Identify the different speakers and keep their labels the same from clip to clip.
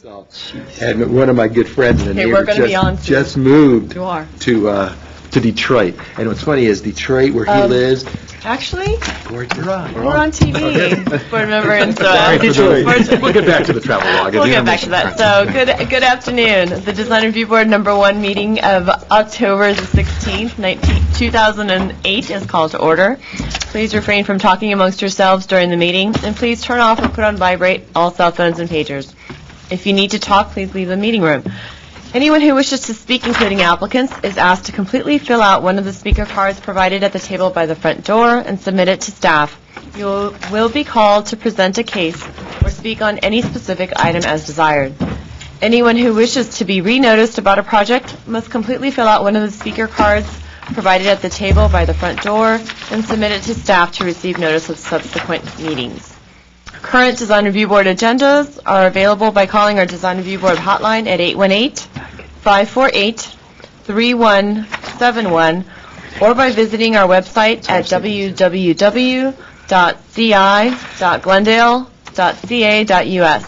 Speaker 1: So, and one of my good friends and a neighbor just moved to Detroit. And what's funny is Detroit, where he lives.
Speaker 2: Actually,
Speaker 1: we're on.
Speaker 2: We're on TV. Board member and
Speaker 1: We'll get back to the travel log.
Speaker 2: We'll get back to that. So good afternoon. The Design Review Board #1 meeting of October the 16th, 2008 is called to order. Please refrain from talking amongst yourselves during the meeting, and please turn off or put on vibrate all cell phones and pagers. If you need to talk, please leave the meeting room. Anyone who wishes to speak, including applicants, is asked to completely fill out one of the speaker cards provided at the table by the front door and submit it to staff. You will be called to present a case or speak on any specific item as desired. Anyone who wishes to be re-noticed about a project must completely fill out one of the speaker cards provided at the table by the front door and submit it to staff to receive notice of subsequent meetings. Current Design Review Board agendas are available by calling our Design Review Board hotline at 818-548-3171 or by visiting our website at www.ci.glendale.ca.us.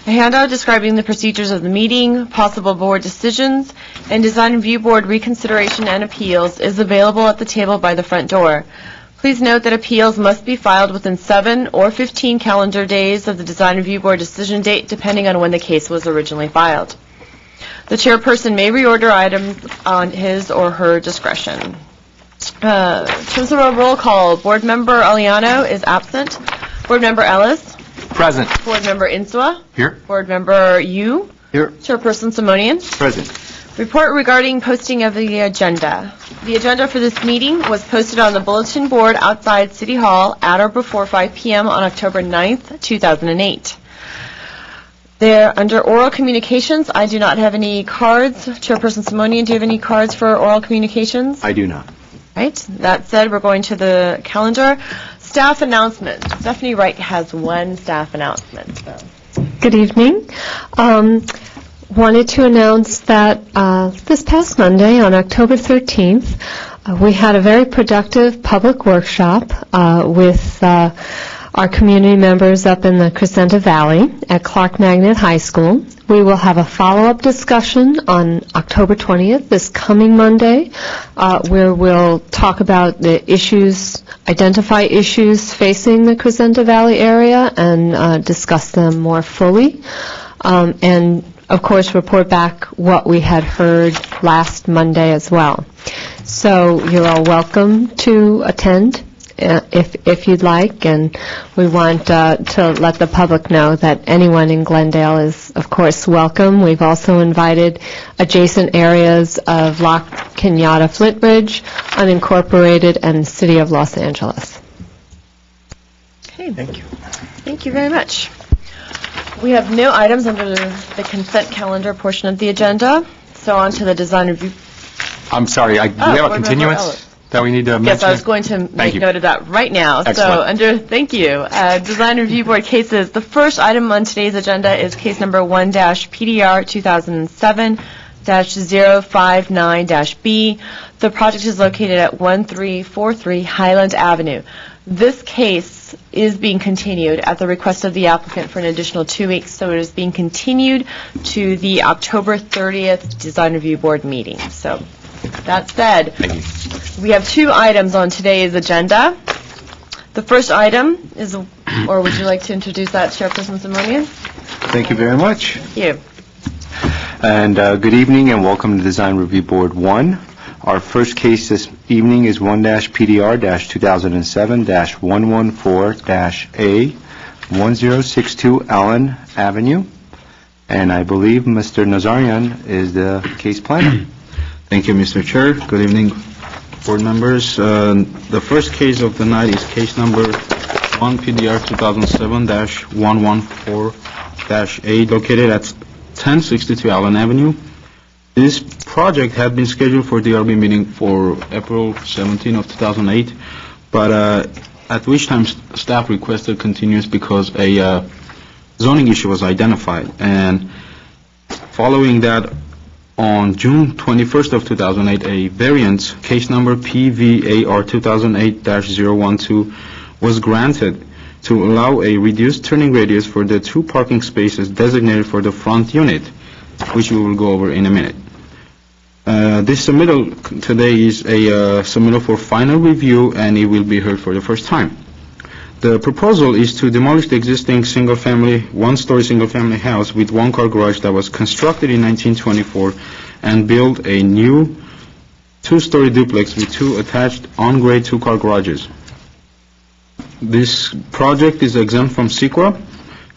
Speaker 2: A handout describing the procedures of the meeting, possible board decisions, and Design Review Board reconsideration and appeals is available at the table by the front door. Please note that appeals must be filed within 7 or 15 calendar days of the Design Review Board decision date, depending on when the case was originally filed. The chairperson may reorder items on his or her discretion. In terms of our roll call, Board Member Aliano is absent. Board Member Ellis?
Speaker 3: Present.
Speaker 2: Board Member Insua?
Speaker 3: Here.
Speaker 2: Board Member Yu?
Speaker 3: Here.
Speaker 2: Chairperson Simonian?
Speaker 3: Present.
Speaker 2: Report regarding posting of the agenda. The agenda for this meeting was posted on the bulletin board outside City Hall at or before 5 p.m. on October 9th, 2008. There, under oral communications, I do not have any cards. Chairperson Simonian, do you have any cards for oral communications?
Speaker 3: I do not.
Speaker 2: Right. That said, we're going to the calendar. Staff announcements. Stephanie Wright has one staff announcement. So.
Speaker 4: Good evening. Wanted to announce that this past Monday, on October 13th, we had a very productive public workshop with our community members up in the Crescenta Valley at Clark Magnet High School. We will have a follow-up discussion on October 20th, this coming Monday, where we'll talk about the issues, identify issues facing the Crescenta Valley area and discuss them more fully. And of course, report back what we had heard last Monday as well. So you're all welcome to attend if you'd like, and we want to let the public know that anyone in Glendale is, of course, welcome. We've also invited adjacent areas of Loch Kenyatta, Flintridge, unincorporated, and City of Los Angeles.
Speaker 2: Okay. Thank you. Thank you very much. We have no items under the consent calendar portion of the agenda, so on to the design review.
Speaker 3: I'm sorry, do we have a continuance that we need to mention?
Speaker 2: Yes, I was going to make note of that right now.
Speaker 3: Excellent.
Speaker 2: So thank you. Design Review Board cases. The first item on today's agenda is case number 1-PDR 2007-059-B. The project is located at 1343 Highland Avenue. This case is being continued at the request of the applicant for an additional 2 weeks, so it is being continued to the October 30th Design Review Board meeting. So that said, we have 2 items on today's agenda. The first item is, or would you like to introduce that, Chairperson Simonian?
Speaker 5: Thank you very much.
Speaker 2: Thank you.
Speaker 5: And good evening and welcome to Design Review Board 1. Our first case this evening is 1-PDR-2007-114-A, 1062 Allen Avenue. And I believe Mr. Nazarian is the case planner.
Speaker 6: Thank you, Mr. Chair. Good evening, board members. The first case of the night is case number 1-PDR-2007-114-A, located at 1062 Allen Avenue. This project had been scheduled for DRB meeting for April 17 of 2008, but at which time staff requested continuance because a zoning issue was identified. And following that, on June 21st of 2008, a variance, case number PVAR 2008-012, was granted to allow a reduced turning radius for the 2 parking spaces designated for the front unit, which we will go over in a minute. This submittal today is a submittal for final review, and it will be heard for the first time. The proposal is to demolish the existing one-story single-family house with one-car garage that was constructed in 1924 and build a new 2-story duplex with 2 attached on-grade 2-car garages. This project is exempt from SEQA.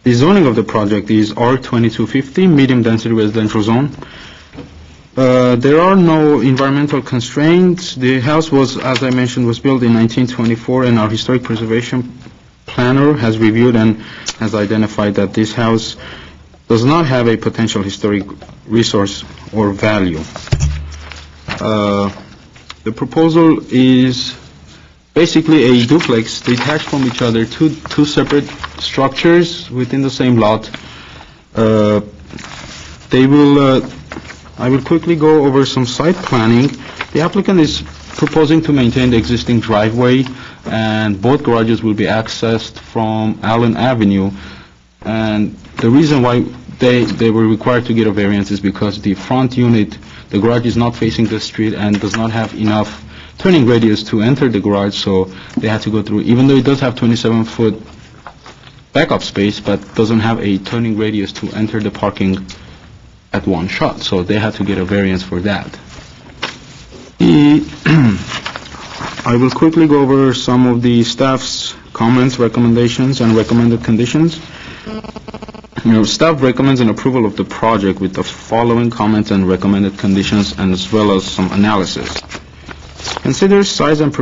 Speaker 6: The zoning of the project is R2250, medium-density residential zone. There are no environmental constraints. The house was, as I mentioned, was built in 1924, and our historic preservation planner has reviewed and has identified that this house does not have a potential historic resource or value. The proposal is basically a duplex detached from each other, two separate structures within the same lot. I will quickly go over some site planning. The applicant is proposing to maintain the existing driveway, and both garages will be accessed from Allen Avenue. And the reason why they were required to get a variance is because the front unit, the garage is not facing the street and does not have enough turning radius to enter the garage, so they had to go through, even though it does have 27-foot backup space, but doesn't have a turning radius to enter the parking at one shot, so they had to get a variance for that. I will quickly go over some of the staff's comments, recommendations, and recommended conditions. Staff recommends an approval of the project with the following comments and recommended conditions, and as well as some analysis. Reconsider the size and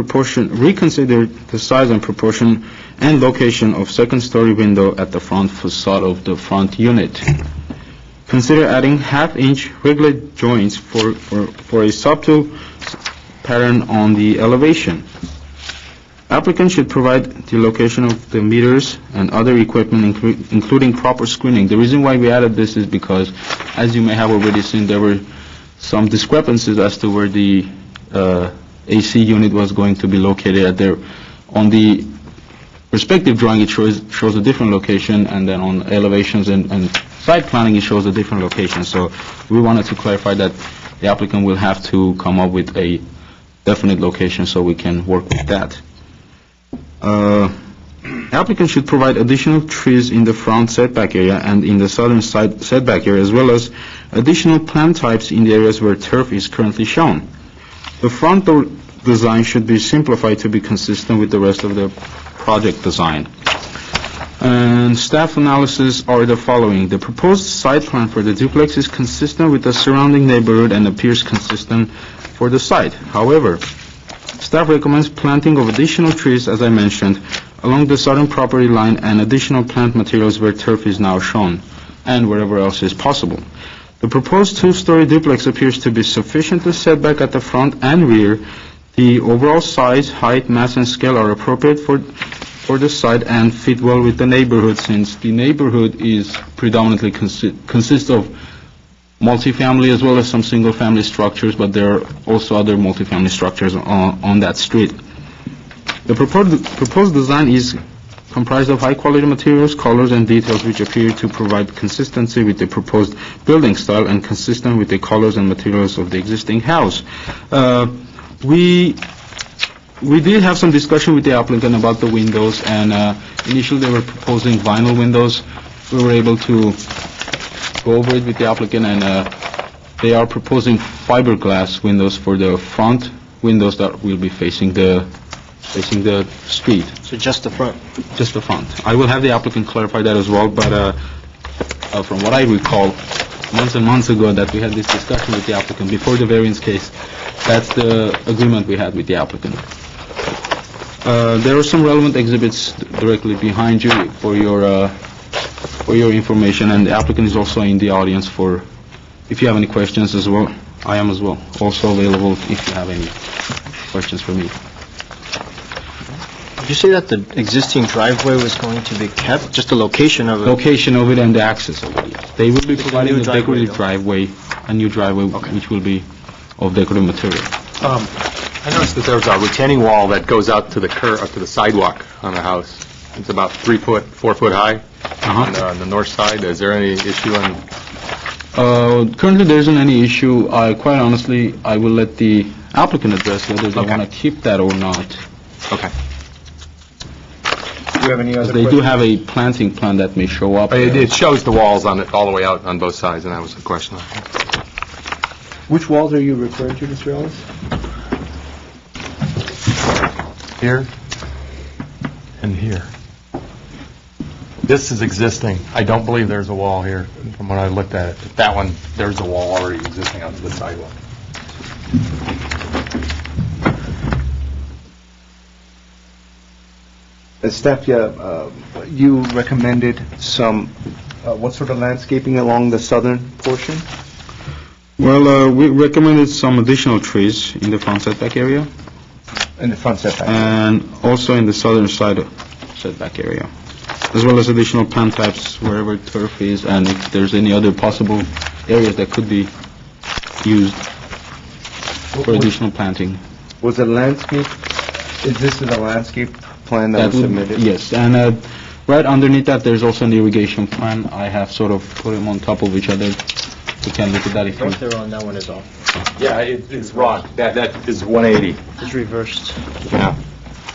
Speaker 6: proportion and location of second-story window at the front facade of the front unit. Consider adding half-inch regular joints for a subtle pattern on the elevation. Applicant should provide the location of the meters and other equipment, including proper screening. The reason why we added this is because, as you may have already seen, there were some discrepancies as to where the AC unit was going to be located. On the respective drawing, it shows a different location, and then on elevations and site planning, it shows a different location. So we wanted to clarify that the applicant will have to come up with a definite location so we can work with that. Applicant should provide additional trees in the front setback area and in the southern side setback area, as well as additional plant types in the areas where turf is currently shown. The front door design should be simplified to be consistent with the rest of the project design. And staff analysis are the following. The proposed site plan for the duplex is consistent with the surrounding neighborhood and appears consistent for the site. However, staff recommends planting of additional trees, as I mentioned, along the southern property line, and additional plant materials where turf is now shown, and wherever else is possible. The proposed 2-story duplex appears to be sufficiently set back at the front and rear. The overall size, height, mass, and scale are appropriate for the site and fit well with the neighborhood, since the neighborhood is predominantly consists of multifamily as well as some single-family structures, but there are also other multifamily structures on that street. The proposed design is comprised of high-quality materials, colors, and details which appear to provide consistency with the proposed building style and consistent with the colors and materials of the existing house. We did have some discussion with the applicant about the windows, and initially they were proposing vinyl windows. We were able to go over it with the applicant, and they are proposing fiberglass windows for the front windows that will be facing the street.
Speaker 7: So just the front?
Speaker 6: Just the front. I will have the applicant clarify that as well, but from what I recall, months and months ago that we had this discussion with the applicant before the variance case, that's the agreement we had with the applicant. There are some relevant exhibits directly behind you for your information, and the applicant is also in the audience for if you have any questions as well. I am as well, also available if you have any questions for me.
Speaker 7: Did you say that the existing driveway was going to be kept, just the location of it?
Speaker 6: Location of it and the access of it. They will be providing a decorative
Speaker 7: driveway,
Speaker 6: a new driveway, which will be of decorative material.
Speaker 3: I noticed that there's a retaining wall that goes out to the sidewalk on the house. It's about 3 foot, 4 foot high
Speaker 6: Uh-huh.
Speaker 3: on the north side. Is there any issue on,
Speaker 6: Currently, there isn't any issue. Quite honestly, I will let the applicant address whether they
Speaker 3: Okay.
Speaker 6: want to keep that or not.
Speaker 3: okay.
Speaker 7: Do you have any other
Speaker 6: They do
Speaker 7: questions?
Speaker 6: have a planting plan that may show up.
Speaker 3: It shows the walls on it, all the way out on both sides, and that was the question.
Speaker 1: Which walls are you referring to, Mr. Ellis?
Speaker 8: Here and here. This is existing. I don't believe there's a wall here from when I looked at it. That one, there's a wall already existing on the sidewalk.
Speaker 5: Staff, you recommended some, what sort of landscaping along the southern portion?
Speaker 6: Well, we recommended some additional trees in the front setback area
Speaker 5: In the front setback?
Speaker 6: and also in the southern side setback area, as well as additional plant types wherever turf is and if there's any other possible areas that could be used for additional planting.
Speaker 5: Was the landscape, is this the landscape plan that was submitted?
Speaker 6: Yes, and right underneath that, there's also an irrigation plan. I have sort of put them on top of each other. We can look at that if you...
Speaker 7: North arrow on that one is off.
Speaker 3: Yeah, it's wrong. That is 180.
Speaker 7: It's reversed.
Speaker 3: Yeah.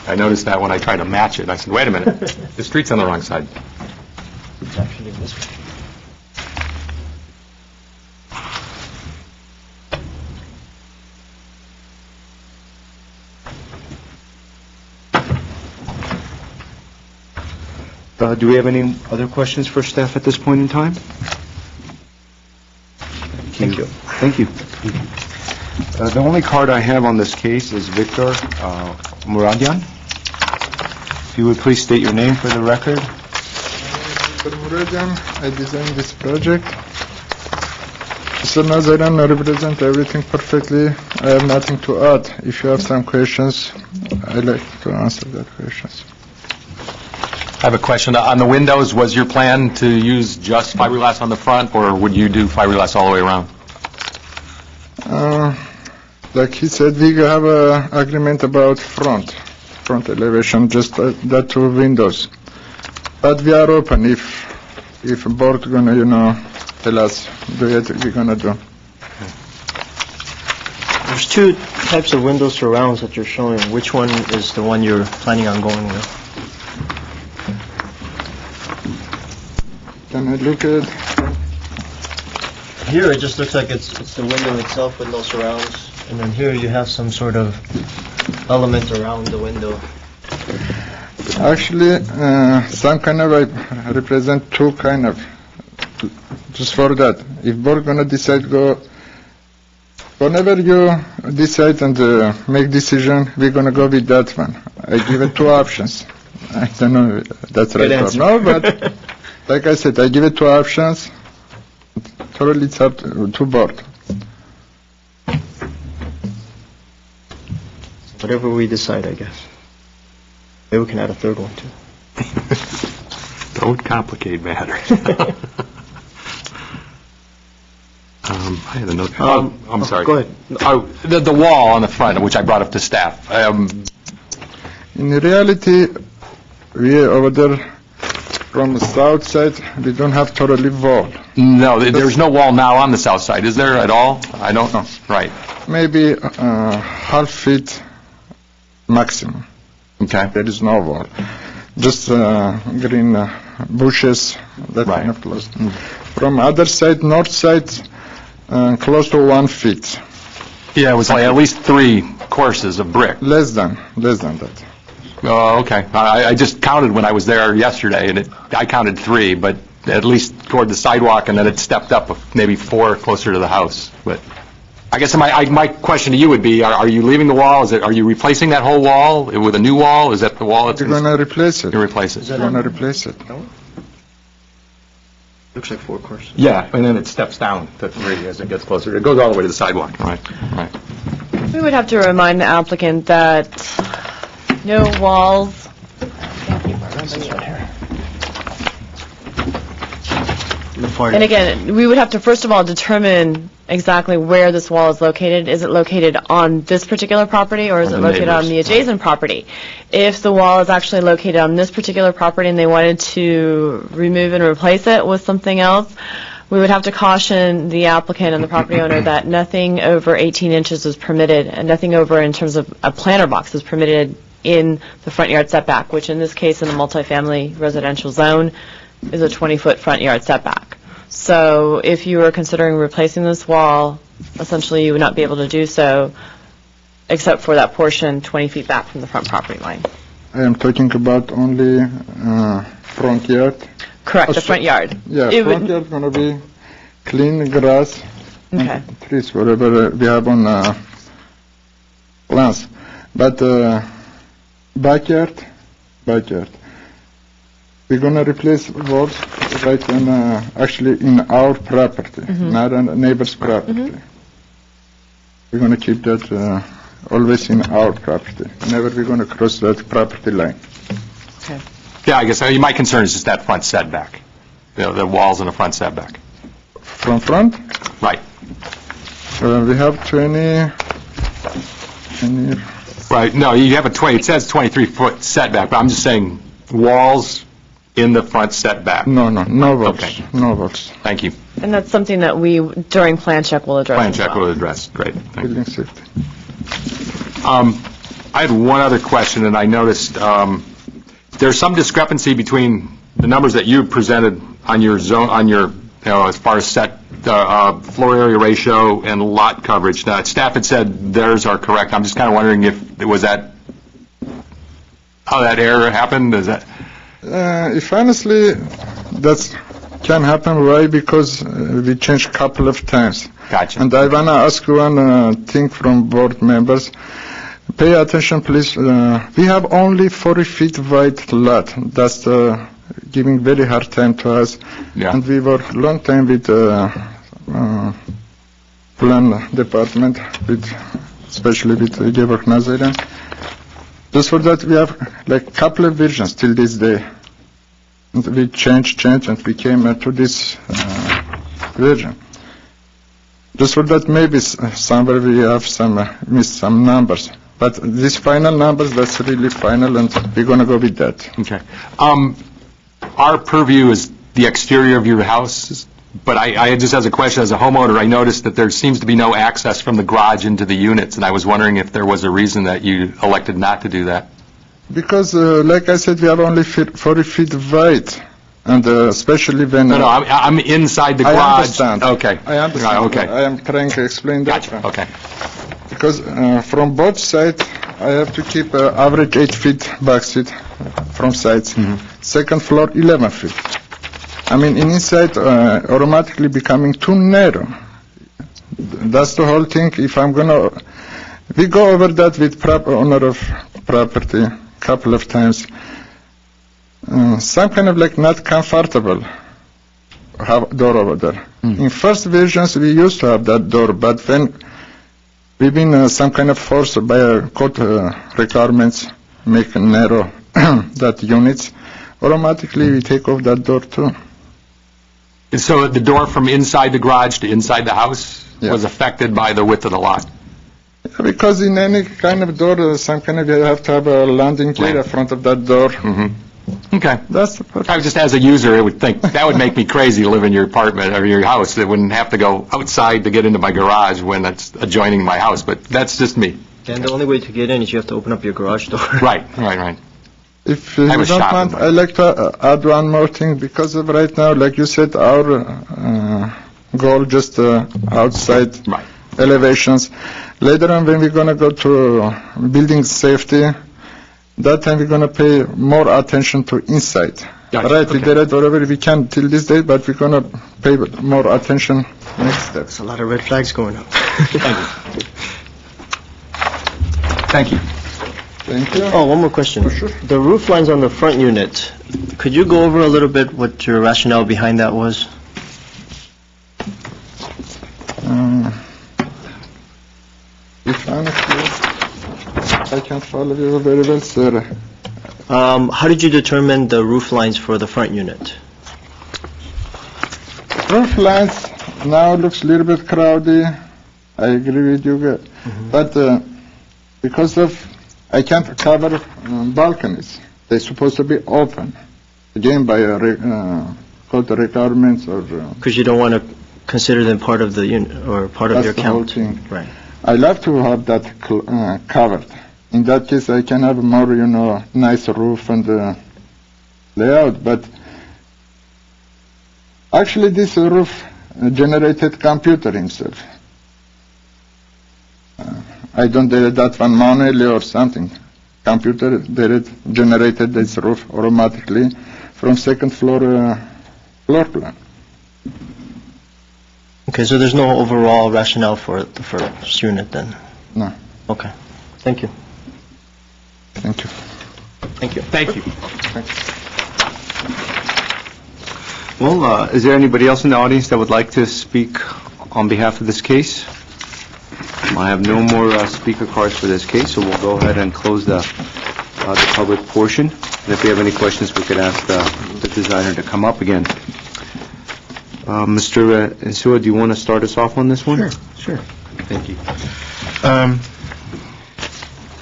Speaker 3: I noticed that when I tried to match it. I said, wait a minute, the street's on the wrong side.
Speaker 7: It's actually this way.
Speaker 5: Do we have any other questions for staff at this point in time? Thank you. Thank you. The only card I have on this case is Victor Muradian. If you would please state your name for the record.
Speaker 9: Mr. Muradian, I designed this project. Mr. Nazarian represent everything perfectly. I have nothing to add. If you have some questions, I'd like to answer that questions.
Speaker 3: I have a question. On the windows, was your plan to use just fiberglass on the front, or would you do fiberglass all the way around?
Speaker 9: Like he said, we have a agreement about front elevation, just that 2 windows. But we are open if board gonna, tell us do it, we're gonna do.
Speaker 7: There's 2 types of window surrounds that you're showing. Which one is the one you're planning on going with?
Speaker 9: Can I look at?
Speaker 7: Here, it just looks like it's the window itself with no surrounds, and then here you have some sort of element around the window.
Speaker 9: Actually, some kind of, I represent 2 kind of, just for that. If board gonna decide whenever you decide and make decision, we're gonna go with that one. I give it 2 options. I don't know if that's right or no, but like I said, I give it 2 options. Totally it's up to board.
Speaker 7: Whatever we decide, I guess. Maybe we can add a 3rd one, too.
Speaker 3: Don't complicate matters. I had another... I'm sorry.
Speaker 7: Go ahead.
Speaker 3: The wall on the front, which I brought up to staff.
Speaker 9: In reality, we over there from the south side, we don't have totally wall.
Speaker 3: No, there's no wall now on the south side, is there at all? I don't know. Right.
Speaker 9: Maybe half feet maximum.
Speaker 3: Okay.
Speaker 9: There is no wall. Just green bushes, that
Speaker 3: Right.
Speaker 9: kind of close. From other side, north side, close to 1 feet.
Speaker 3: Yeah, it was like at least 3 courses of brick.
Speaker 9: Less than that.
Speaker 3: Oh, okay. I just counted when I was there yesterday, and I counted 3, but at least toward the sidewalk, and then it stepped up maybe 4 closer to the house. But I guess my question to you would be, are you leaving the wall? Are you replacing that whole wall with a new wall? Is that the wall that's
Speaker 9: We're gonna replace it.
Speaker 3: You replace it?
Speaker 9: We're gonna replace it.
Speaker 7: Looks like 4 courses.
Speaker 3: Yeah, and then it steps down to 3 as it gets closer. It goes all the way to the sidewalk. Right.
Speaker 2: We would have to remind the applicant that no walls. And again, we would have to first of all determine exactly where this wall is located. Is it located on this particular property, or is it located on the adjacent property? If the wall is actually located on this particular property and they wanted to remove and replace it with something else, we would have to caution the applicant and the property owner that nothing over 18 inches is permitted, and nothing over in terms of a planter box is permitted in the front yard setback, which in this case in the multifamily residential zone is a 20-foot front yard setback. So if you were considering replacing this wall, essentially you would not be able to do so except for that portion 20 feet back from the front property line.
Speaker 9: I am talking about only front yard.
Speaker 2: Correct, the front yard.
Speaker 9: Yeah, front yard going to be clean grass
Speaker 2: Okay.
Speaker 9: and trees, whatever we have on plants. But backyard, we're going to replace walls right in, actually in our property, not on a neighbor's property. We're going to keep that always in our property. Never we're going to cross that property line.
Speaker 2: Okay.
Speaker 3: Yeah, I guess my concern is just that front setback, the walls in the front setback.
Speaker 9: From front,
Speaker 3: Right.
Speaker 9: we have 20.
Speaker 3: Right, no, you have it says 23-foot setback, but I'm just saying walls in the front setback.
Speaker 9: No walls.
Speaker 3: Okay.
Speaker 9: No walls.
Speaker 3: Thank you.
Speaker 2: And that's something that we, during plan check, will address
Speaker 3: Plan
Speaker 2: as
Speaker 3: check
Speaker 2: well.
Speaker 3: will address. Great. Thank you.
Speaker 9: Building safety.
Speaker 3: I had one other question, and I noticed there's some discrepancy between the numbers that you presented on your zone, as far as floor area ratio and lot coverage. Now, staff had said theirs are correct. I'm just kind of wondering how that error happened. Is that?
Speaker 9: If honestly, that can happen. Why? Because we changed couple of times.
Speaker 3: Gotcha.
Speaker 9: And I want to ask one thing from board members. Pay attention, please. We have only 40 feet wide lot. That's giving very hard time to us.
Speaker 3: Yeah.
Speaker 9: And we work long time with plan department, especially with Georg Nazarian. Just for that, we have like couple of versions till this day. And we changed, and we came to this version. Just for that, maybe somewhere we have missed some numbers. But these final numbers, that's really final, and we're going to go with that.
Speaker 3: Okay. Our purview is the exterior of your house, but I just as a question, as a homeowner, I noticed that there seems to be no access from the garage into the units, and I was wondering if there was a reason that you elected not to do that.
Speaker 9: Because, like I said, we have only 40 feet wide, and especially when...
Speaker 3: No, I'm inside the garage.
Speaker 9: I understand.
Speaker 3: Okay.
Speaker 9: I understand.
Speaker 3: Okay.
Speaker 9: I am trying to explain that.
Speaker 3: Gotcha. Okay.
Speaker 9: Because from both sides, I have to keep average 8 feet back seat from sides. Second floor, 11 feet. I mean, inside automatically becoming too narrow. That's the whole thing. If I'm gonna, we go over that with owner of property couple of times. Some kind of like not comfortable have door over there. In first versions, we used to have that door, but when we've been some kind of forced by court requirements, make narrow that units, automatically we take off that door too.
Speaker 3: And so the door from inside the garage to inside the house was affected by the width of the lot?
Speaker 9: Because in any kind of door, some kind of, you have to have a landing gear in front of that door.
Speaker 3: Okay.
Speaker 9: That's the purpose.
Speaker 3: I was just, as a user, I would think, that would make me crazy to live in your apartment or your house. It wouldn't have to go outside to get into my garage when it's adjoining my house, but that's just me.
Speaker 7: And the only way to get in is you have to open up your garage door.
Speaker 3: Right.
Speaker 9: If you don't mind, I'd like to add one more thing, because of right now, like you said, our goal just outside elevations. Later on, when we're going to go to building safety, that time we're going to pay more attention to inside.
Speaker 3: Gotcha.
Speaker 9: Right, we did it wherever we can till this day, but we're going to pay more attention next step.
Speaker 7: There's a lot of red flags going up.
Speaker 3: Thank you.
Speaker 9: Thank you.
Speaker 7: Oh, one more question.
Speaker 9: For sure.
Speaker 7: The roof lines on the front unit, could you go over a little bit what your rationale behind that was?
Speaker 9: If honestly, I can't follow you very well, sir.
Speaker 7: How did you determine the roof lines for the front unit?
Speaker 9: Roof lines, now it looks a little bit crowded. I agree with you, but because of, I can't cover balconies. They're supposed to be open, again, by code requirements or...
Speaker 7: Because you don't want to consider them part of the unit, or part of your count.
Speaker 9: That's the whole thing.
Speaker 7: Right.
Speaker 9: I love to have that covered. In that case, I can have more, nice roof and layout, but actually this roof generated computer himself. I don't do that one manually or something. Computer generated this roof automatically from second floor floor plan.
Speaker 7: Okay, so there's no overall rationale for the first unit then?
Speaker 9: No.
Speaker 7: Okay, thank you.
Speaker 9: Thank you.
Speaker 7: Thank you.
Speaker 3: Thank you.
Speaker 5: Well, is there anybody else in the audience that would like to speak on behalf of this case? I have no more speaker cards for this case, so we'll go ahead and close the public portion. And if we have any questions, we could ask the designer to come up again. Mr. Insua, do you want to start us off on this one?
Speaker 6: Sure. Thank you.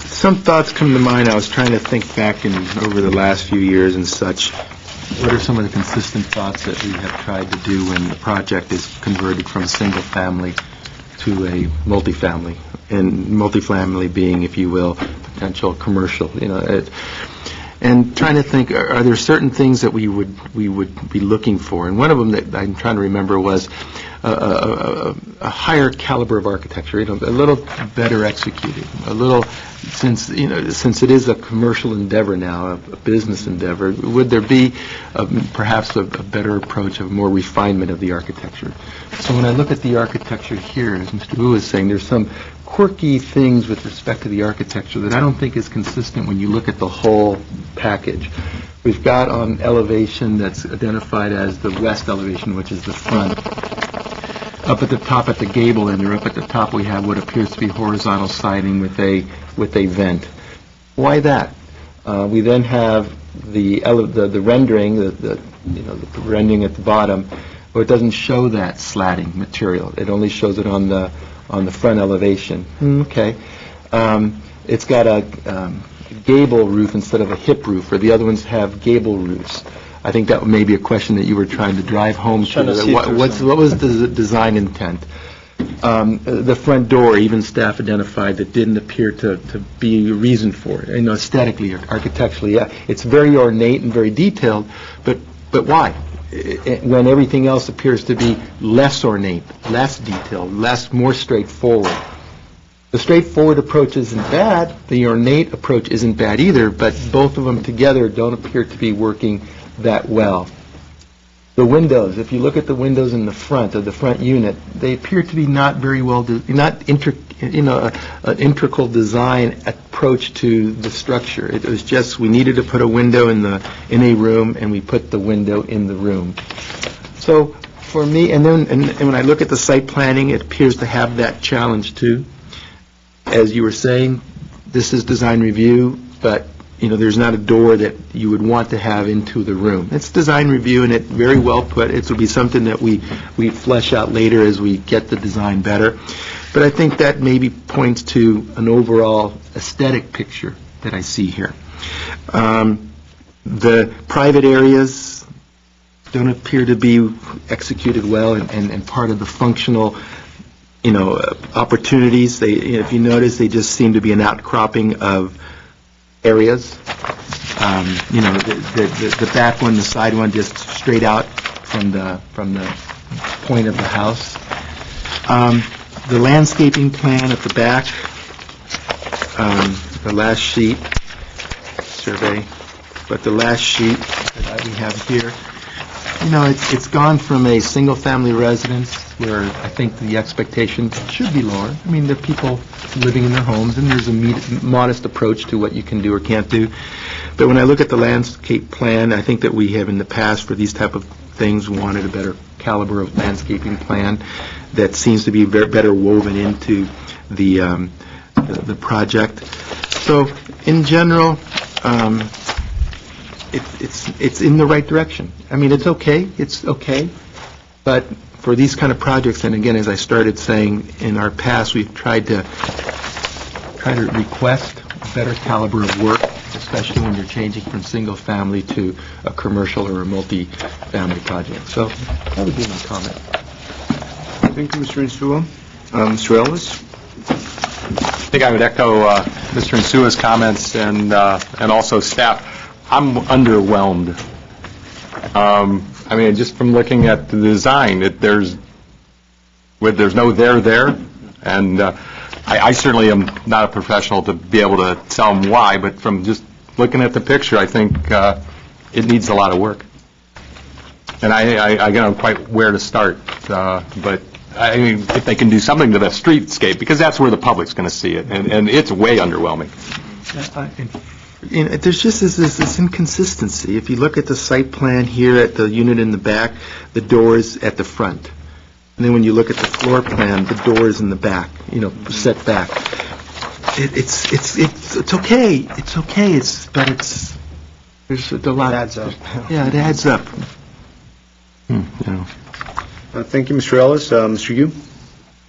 Speaker 6: Some thoughts come to mind. I was trying to think back over the last few years and such. What are some of the consistent thoughts that we have tried to do when the project is converted from a single family to a multifamily, and multifamily being, if you will, potential commercial, and trying to think, are there certain things that we would be looking for? And one of them that I'm trying to remember was a higher caliber of architecture, a little better executed, a little, since it is a commercial endeavor now, a business endeavor, would there be perhaps a better approach, of more refinement of the architecture? So when I look at the architecture here, as Mr. Wu is saying, there's some quirky things with respect to the architecture that I don't think is consistent when you look at the whole package. We've got on elevation that's identified as the west elevation, which is the front. Up at the top, at the gable end, or up at the top, we have what appears to be horizontal siding with a vent. Why that? We then have the rendering, the rendering at the bottom, where it doesn't show that slatting material. It only shows it on the front elevation. Okay. It's got a gable roof instead of a hip roof, or the other ones have gable roofs. I think that may be a question that you were trying to drive home to. What was the design intent? The front door, even staff identified that didn't appear to be a reason for it. Aesthetically, architecturally, yeah, it's very ornate and very detailed, but why? When everything else appears to be less ornate, less detailed, more straightforward. The straightforward approach isn't bad. The ornate approach isn't bad either, but both of them together don't appear to be working that well. The windows, if you look at the windows in the front of the front unit, they appear to be not very well, an integral design approach to the structure. It was just, we needed to put a window in a room, and we put the window in the room. So for me, and when I look at the site planning, it appears to have that challenge too. As you were saying, this is design review, but there's not a door that you would want to have into the room. It's design review, and it very well put. It will be something that we flesh out later as we get the design better. But I think that maybe points to an overall aesthetic picture that I see here. The private areas don't appear to be executed well, and part of the functional opportunities. If you notice, they just seem to be an outcropping of areas. The back one, the side one, just straight out from the point of the house. The landscaping plan at the back, the last sheet survey, but the last sheet that we have here, it's gone from a single-family residence where I think the expectation should be lower. I mean, there are people living in their homes, and there's a modest approach to what you can do or can't do. But when I look at the landscape plan, I think that we have in the past, for these type of things, wanted a better caliber of landscaping plan that seems to be better woven into the project. So, in general, it's in the right direction. I mean, it's okay, but
Speaker 1: for these kind of projects, and again, as I started saying, in our past, we've tried to request a better caliber of work, especially when you're changing from single-family to a commercial or a multi-family project. So that would be my comment.
Speaker 5: Thank you, Mr. Insua. Mr. Ellis?
Speaker 3: I think I would echo Mr. Insua's comments and also staff. I'm underwhelmed. I mean, just from looking at the design, there's no there, and I certainly am not a professional to be able to tell them why, but from just looking at the picture, I think it needs a lot of work. And I don't know quite where to start, but I mean, if they can do something to the streetscape, because that's where the public's going to see it, and it's way underwhelming.
Speaker 1: There's just this inconsistency. If you look at the site plan here at the unit in the back, the door is at the front. And then when you look at the floor plan, the door is in the back, set back. It's okay. It's okay. There's a lot.
Speaker 7: It adds up.
Speaker 1: Yeah, it adds up.
Speaker 5: Thank you, Mr. Ellis. Mr. Yu?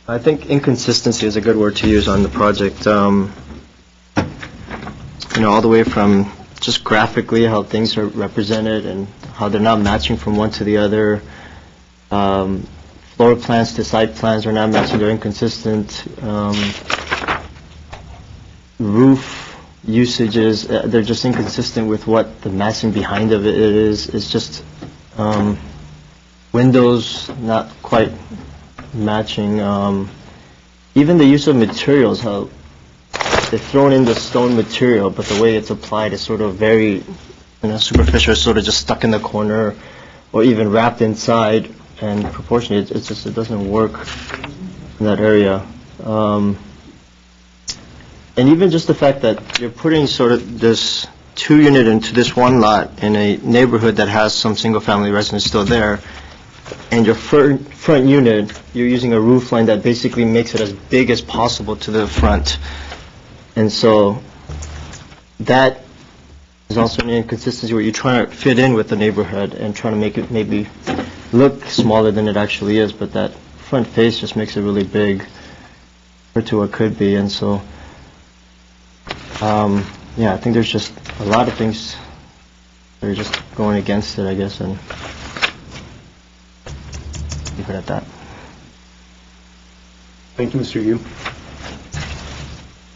Speaker 7: I think inconsistency is a good word to use on the project. All the way from just graphically how things are represented and how they're not matching from one to the other. Floor plans to site plans are not matching, they're inconsistent. Roof usages, they're just inconsistent with what the massing behind of it is. It's just windows not quite matching. Even the use of materials, how they've thrown in the stone material, but the way it's applied is sort of very superficial, sort of just stuck in the corner or even wrapped inside. And proportionally, it doesn't work in that area. And even just the fact that you're putting sort of this 2-unit into this one lot in a neighborhood that has some single-family residents still there, and your front unit, you're using a roof line that basically makes it as big as possible to the front. And so that is also an inconsistency where you're trying to fit in with the neighborhood and trying to make it maybe look smaller than it actually is, but that front face just makes it really big compared to what could be. And so, I think there's just a lot of things that are just going against it, I guess, and leave it at that.
Speaker 5: Thank you, Mr. Yu.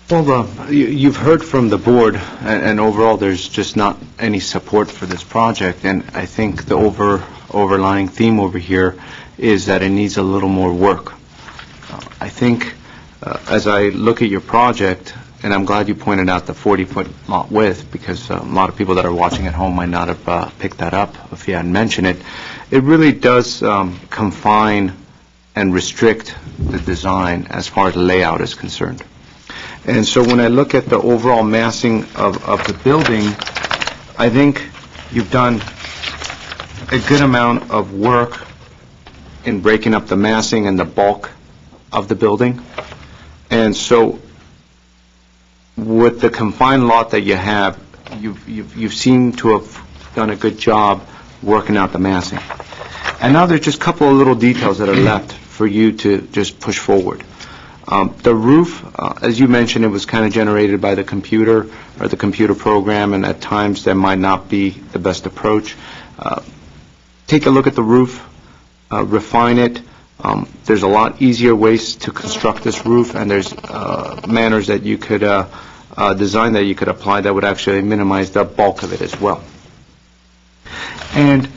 Speaker 5: Well, you've heard from the board, and overall there's just not any support for this project, and I think the overlying theme over here is that it needs a little more work. I think as I look at your project, and I'm glad you pointed out the 40-foot lot width, because a lot of people that are watching at home might not have picked that up if you hadn't mentioned it. It really does confine and restrict the design as far as layout is concerned. And so when I look at the overall massing of the building, I think you've done a good amount of work in breaking up the massing and the bulk of the building. And so with the confined lot that you have, you seem to have done a good job working out the massing. And now there's just a couple of little details that are left for you to just push forward. The roof, as you mentioned, it was kind of generated by the computer or the computer program, and at times that might not be the best approach. Take a look at the roof, refine it. There's a lot easier ways to construct this roof, and there's manners that you could design that you could apply that would actually minimize the bulk of it as well. And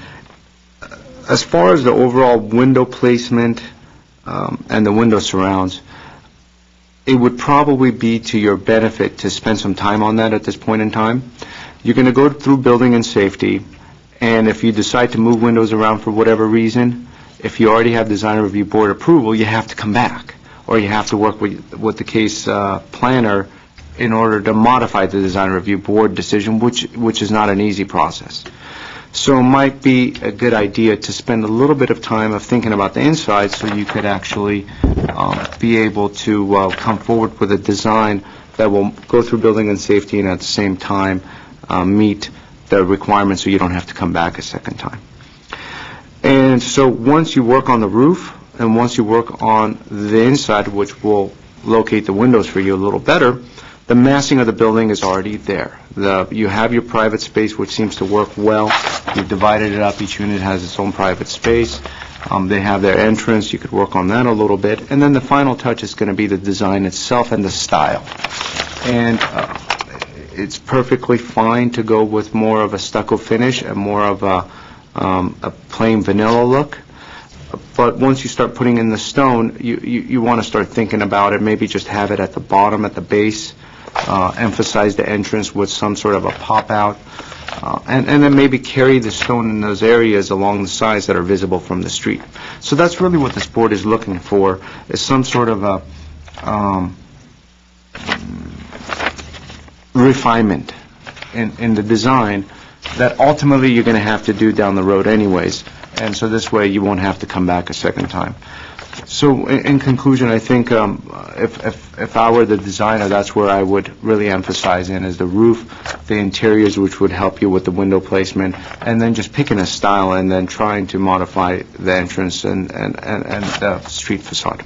Speaker 5: as far as the overall window placement and the window surrounds, it would probably be to your benefit to spend some time on that at this point in time. You're going to go through building and safety, and if you decide to move windows around for whatever reason, if you already have design review board approval, you have to come back, or you have to work with the case planner in order to modify the design review board decision, which is not an easy process. So it might be a good idea to spend a little bit of time of thinking about the inside so you could actually be able to come forward with a design that will go through building and safety and at the same time meet the requirements so you don't have to come back a second time. And so once you work on the roof, and once you work on the inside, which will locate the windows for you a little better, the massing of the building is already there. You have your private space, which seems to work well. You've divided it up. Each unit has its own private space. They have their entrance. You could work on that a little bit. And then the final touch is going to be the design itself and the style. And it's perfectly fine to go with more of a stucco finish and more of a plain vanilla look. But once you start putting in the stone, you want to start thinking about it, maybe just have it at the bottom, at the base, emphasize the entrance with some sort of a pop-out, and then maybe carry the stone in those areas along the sides that are visible from the street. So that's really what this board is looking for, is some sort of a refinement in the design that ultimately you're going to have to do down the road anyways. And so this way you won't have to come back a second time. So in conclusion, I think if I were the designer, that's where I would really emphasize in, is the roof, the interiors, which would help you with the window placement, and then just picking a style and then trying to modify the entrance and the street facade.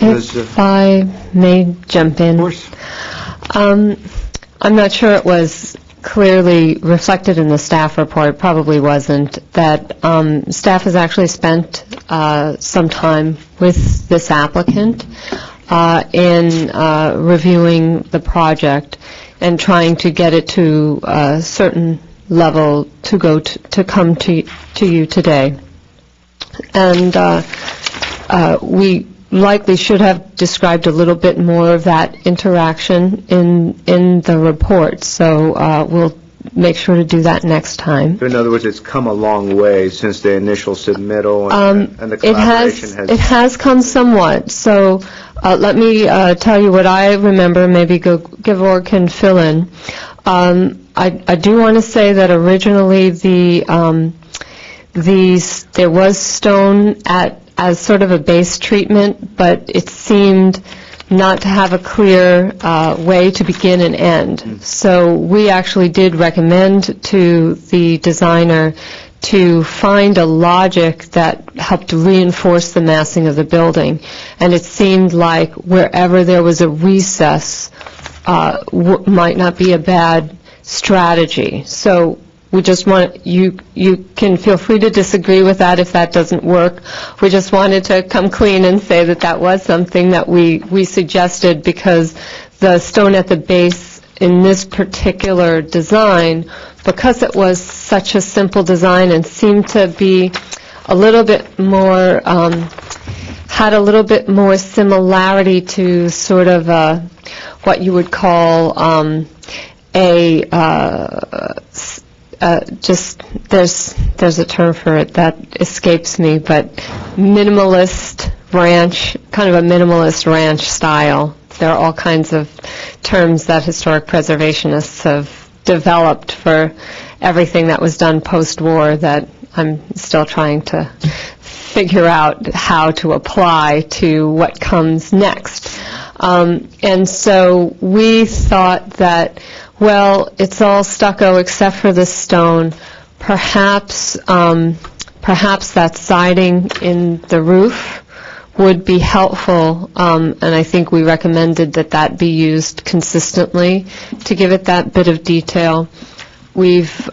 Speaker 4: If I may jump in.
Speaker 5: Of course.
Speaker 4: I'm not sure it was clearly reflected in the staff report, probably wasn't, that staff has actually spent some time with this applicant in reviewing the project and trying to get it to a certain level to come to you today. And we likely should have described a little bit more of that interaction in the report, so we'll make sure to do that next time.
Speaker 5: In other words, it's come a long way since the initial submittal, and the collaboration
Speaker 4: It has come somewhat, so let me tell you what I remember, maybe Gavor can fill in. I do want to say that originally there was stone as sort of a base treatment, but it seemed not to have a clear way to begin and end. So we actually did recommend to the designer to find a logic that helped reinforce the massing of the building. And it seemed like wherever there was a recess might not be a bad strategy. So we just want, you can feel free to disagree with that if that doesn't work. We just wanted to come clean and say that that was something that we suggested, because the stone at the base in this particular design, because it was such a simple design and seemed to be a little bit more, had a little bit more similarity to sort of what you would call just there's a term for it that escapes me, but minimalist ranch, kind of a minimalist ranch style. There are all kinds of terms that historic preservationists have developed for everything that was done post-war that I'm still trying to figure out how to apply to what comes next. And so we thought that, well, it's all stucco except for the stone. Perhaps that siding in the roof would be helpful, and I think we recommended that be used consistently to give it that bit of detail. We've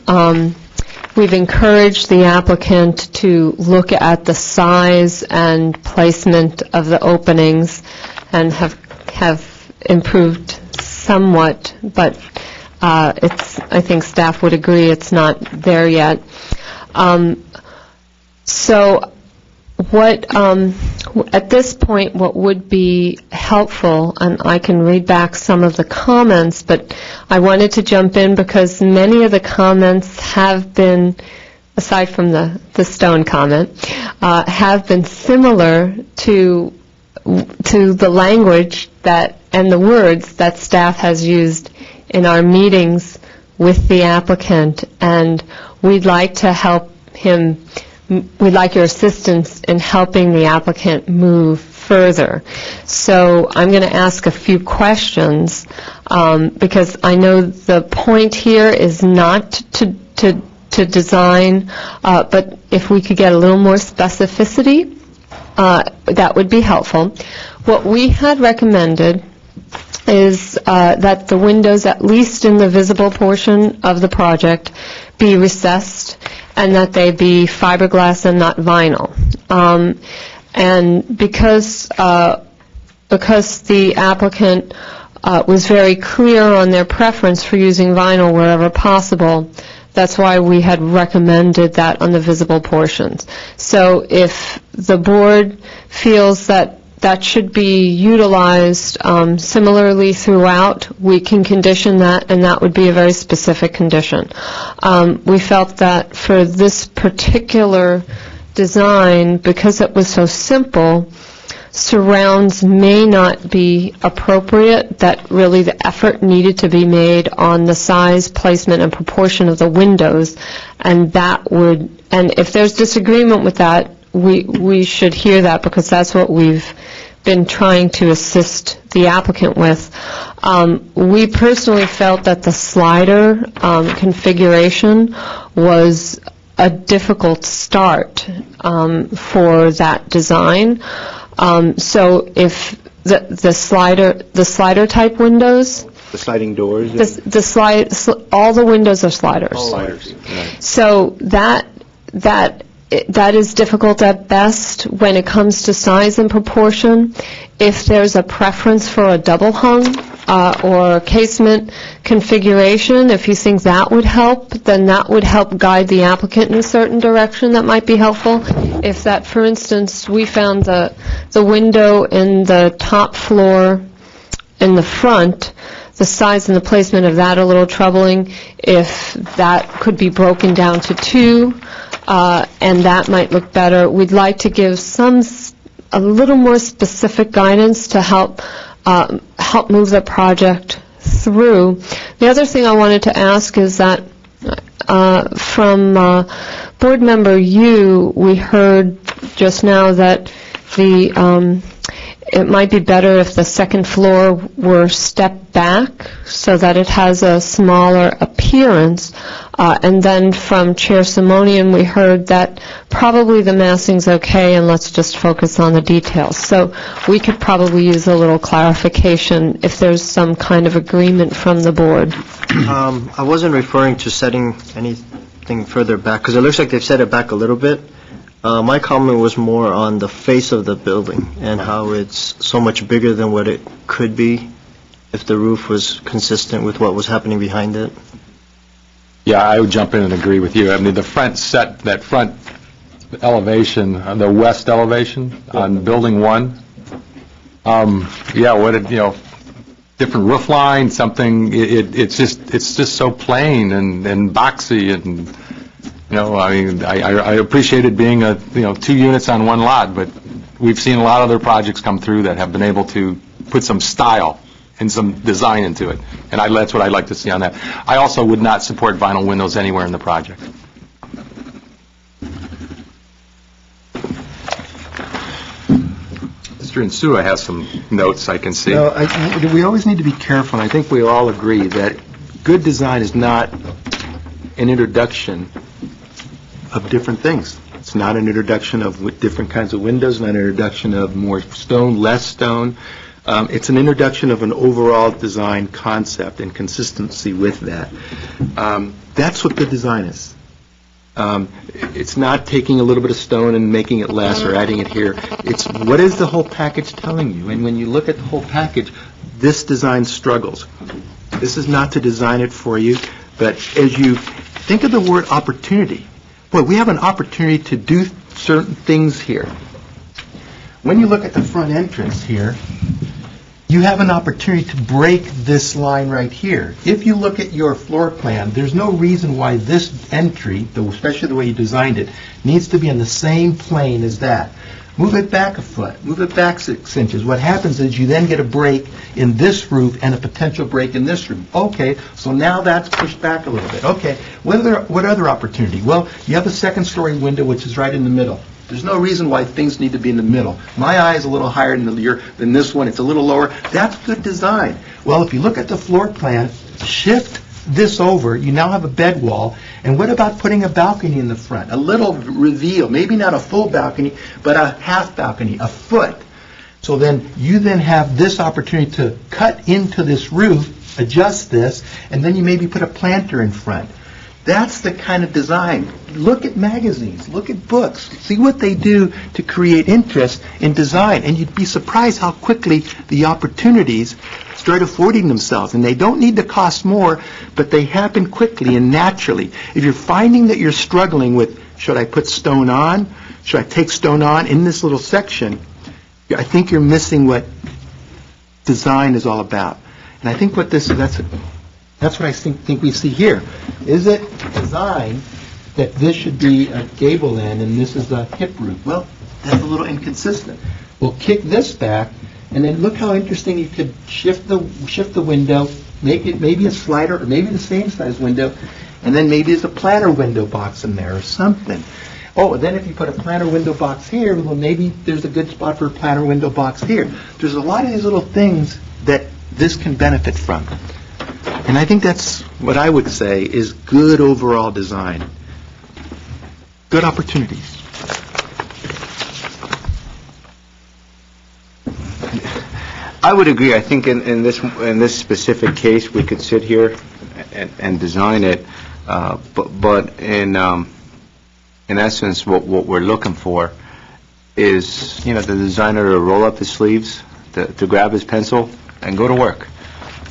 Speaker 4: encouraged the applicant to look at the size and placement of the openings and have improved somewhat, but I think staff would agree it's not there yet. So at this point, what would be helpful, and I can read back some of the comments, but I wanted to jump in because many of the comments have been, aside from the stone comment, have been similar to the language and the words that staff has used in our meetings with the applicant, and we'd like to help him. We'd like your assistance in helping the applicant move further. So I'm going to ask a few questions because I know the point here is not to to design, but if we could get a little more specificity, that would be helpful. What we had recommended is that the windows, at least in the visible portion of the project, be recessed and that they be fiberglass and not vinyl. And because the applicant was very clear on their preference for using vinyl wherever possible, that's why we had recommended that on the visible portions. So if the board feels that that should be utilized similarly throughout, we can condition that, and that would be a very specific condition. We felt that for this particular design, because it was so simple, surrounds may not be appropriate, that really the effort needed to be made on the size, placement, and proportion of the windows, and if there's disagreement with that, we should hear that, because that's what we've been trying to assist the applicant with. We personally felt that the slider configuration was a difficult start for that design. So if the slider type windows,
Speaker 1: The sliding doors?
Speaker 4: all the windows are sliders.
Speaker 1: Sliders.
Speaker 4: So that is difficult at best when it comes to size and proportion. If there's a preference for a double hung or casement configuration, if you think that would help, then that would help guide the applicant in a certain direction. That might be helpful. If that, for instance, we found the window in the top floor in the front, the size and the placement of that a little troubling. If that could be broken down to two, and that might look better. We'd like to give a little more specific guidance to help move the project through. The other thing I wanted to ask is that from Board Member Yu, we heard just now that it might be better if the second floor were stepped back so that it has a smaller appearance. And then from Chair Simonian, we heard that probably the massing's okay and let's just focus on the details. So we could probably use a little clarification if there's some kind of agreement from the board.
Speaker 7: I wasn't referring to setting anything further back, because it looks like they've set it back a little bit. My comment was more on the face of the building and how it's so much bigger than what it could be if the roof was consistent with what was happening behind it.
Speaker 3: Yeah, I would jump in and agree with you. I mean, that front elevation, the west elevation on Building 1, different roof line, something, it's just so plain and boxy, and I appreciated being 2 units on one lot, but we've seen a lot of other projects come through that have been able to put some style and some design into it, and that's what I'd like to see on that. I also would not support vinyl windows anywhere in the project. Mr. Insua has some notes I can see.
Speaker 1: We always need to be careful, and I think we all agree that good design is not an introduction of different things. It's not an introduction of different kinds of windows, not an introduction of more stone, less stone. It's an introduction of an overall design concept and consistency with that. That's what good design is. It's not taking a little bit of stone and making it less or adding it here. It's what is the whole package telling you? And when you look at the whole package, this design struggles. This is not to design it for you, but as you think of the word opportunity, boy, we have an opportunity to do certain things here. When you look at the front entrance here, you have an opportunity to break this line right here. If you look at your floor plan, there's no reason why this entry, especially the way you designed it, needs to be in the same plane as that. Move it back a foot, move it back 6 inches. What happens is you then get a break in this roof and a potential break in this roof. Okay, so now that's pushed back a little bit. Okay, what other opportunity? Well, you have a second-story window, which is right in the middle. There's no reason why things need to be in the middle. My eye is a little higher than this one. It's a little lower. That's good design. Well, if you look at the floor plan, shift this over, you now have a bed wall. And what about putting a balcony in the front? A little reveal, maybe not a full balcony, but a half balcony, a foot. So then you then have this opportunity to cut into this roof, adjust this, and then you maybe put a planter in front. That's the kind of design. Look at magazines, look at books, see what they do to create interest in design, and you'd be surprised how quickly the opportunities start affording themselves. And they don't need to cost more, but they happen quickly and naturally. If you're finding that you're struggling with, should I put stone on? Should I take stone on in this little section? I think you're missing what design is all about. And I think what this is, that's what I think we see here. Is it design that this should be a gable end and this is a hip roof? Well, that's a little inconsistent. We'll kick this back, and then look how interesting you could shift the window, make it maybe a slider or maybe the same size window, and then maybe there's a planter window box in there or something. Oh, then if you put a planter window box here, well, maybe there's a good spot for a planter window box here. There's a lot of these little things that this can benefit from. And I think that's what I would say is good overall design. Good opportunities.
Speaker 5: I would agree. I think in this specific case, we could sit here and design it, but in essence, what we're looking for is, the designer to roll up his sleeves, to grab his pencil, and go to work.